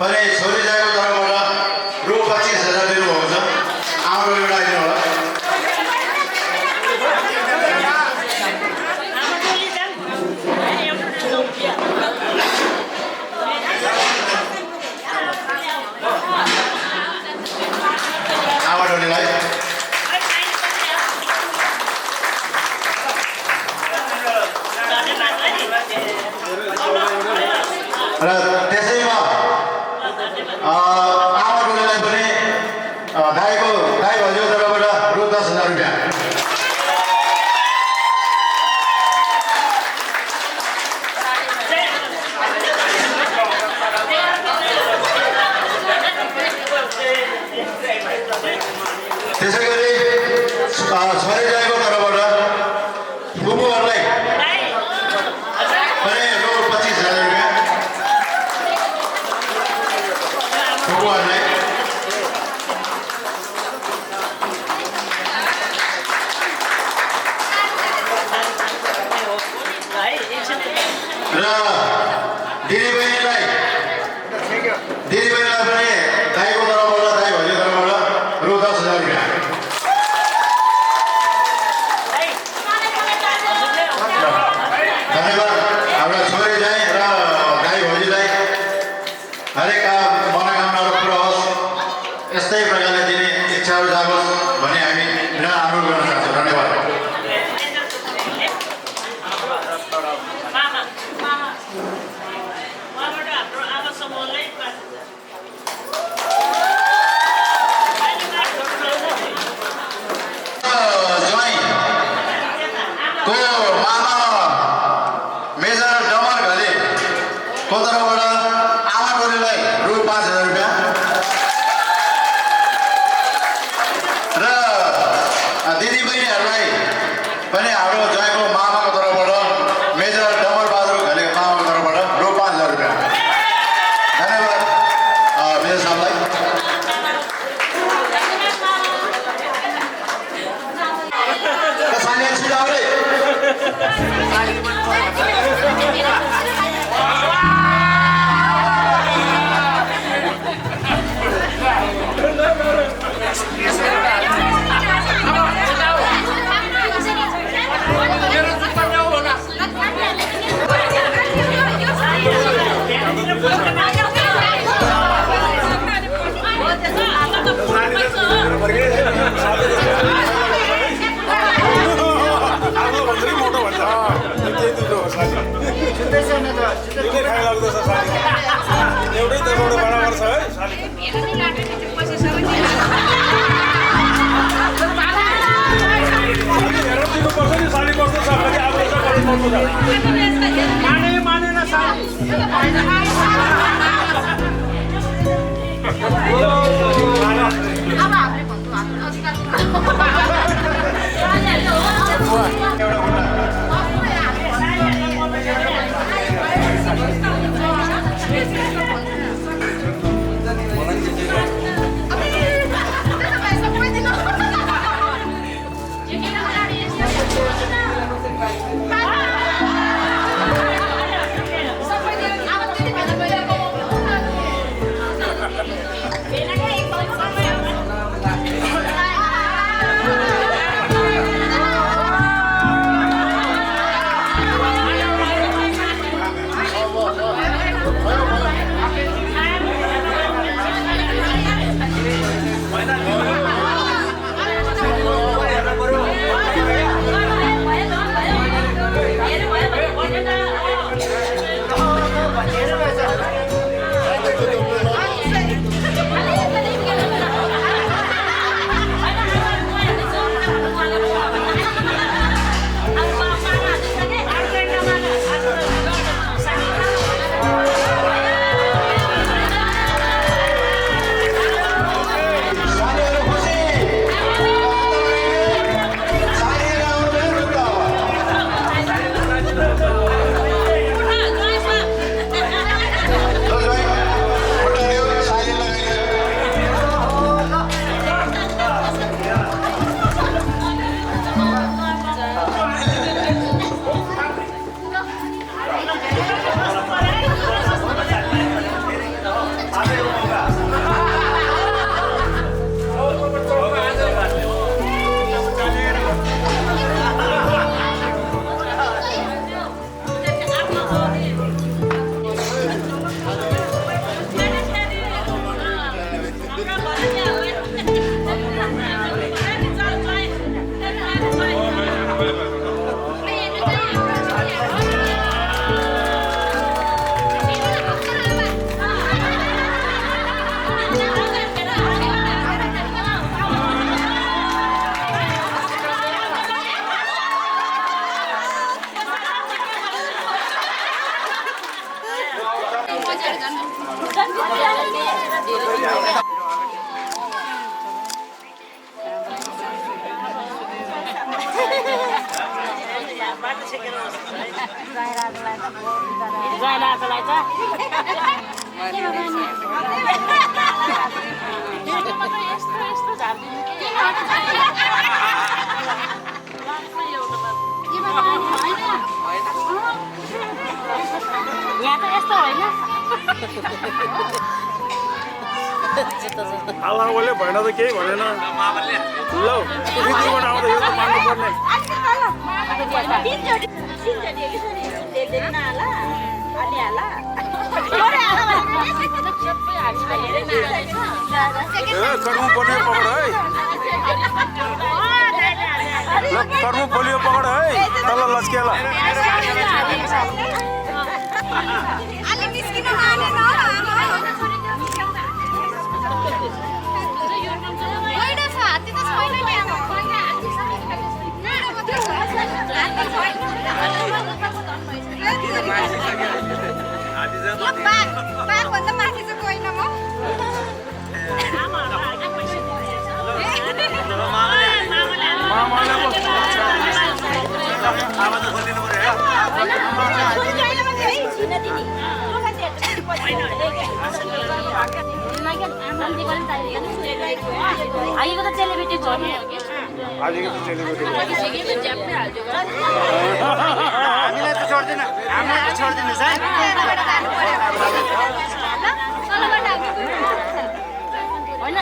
पनि छोरी जाएको तर्फबाट रु 25,000 दिनुभएको छ आमा टोलीबाट आइदिनु होला आमा टोलीलाई र त्यसैमा आमा टोलीलाई पनि दाइ भाइको तर्फबाट रु 10,000 रुपियाँ त्यसै गरी छोरी जाएको तर्फबाट फुपूहरूलाई पनि रु 25,000 रुपियाँ फुपूहरूलाई र दिदीबहिनीलाई पनि दाइको तर्फबाट दाइ भाइको तर्फबाट रु 10,000 रुपियाँ धन्यवाद हाम्रा छोरी दाइ र दाइ भाइलाई हरेक मनोकामनाहरू पुरा होस् यस्तै प्रकारले दिने इच्छाहरू जागोस् भन्ने हामी अनुरोध गर्न चाहन्छौँ धन्यवाद ज्वाइँको मामा मेजर डमर घलेको तर्फबाट आमा टोलीलाई रु 5,000 रुपियाँ र दिदीबहिनीहरूलाई पनि हाम्रो ज्वाइँको मामाको तर्फबाट मेजर डमर बहादुर घलेको मामाको तर्फबाट रु 5,000 रुपियाँ धन्यवाद मेजर साहबलाई सानिया छिटो आउरे आल्लाहले भएन त केही भनेन ल रीतिबाट आउँदा यो त मान्नु पर्ने कर्म पर्ने पकड है ल कर्म बोलियो पकड है तल लस्केला भन्दा माथि चाहिँ कोही न आइको त सेलिब्रेटी गर्ने हो कि आजको त सेलिब्रेटी हामीलाई त छोड्दैन हामीलाई त छोड्दैन सायद होइन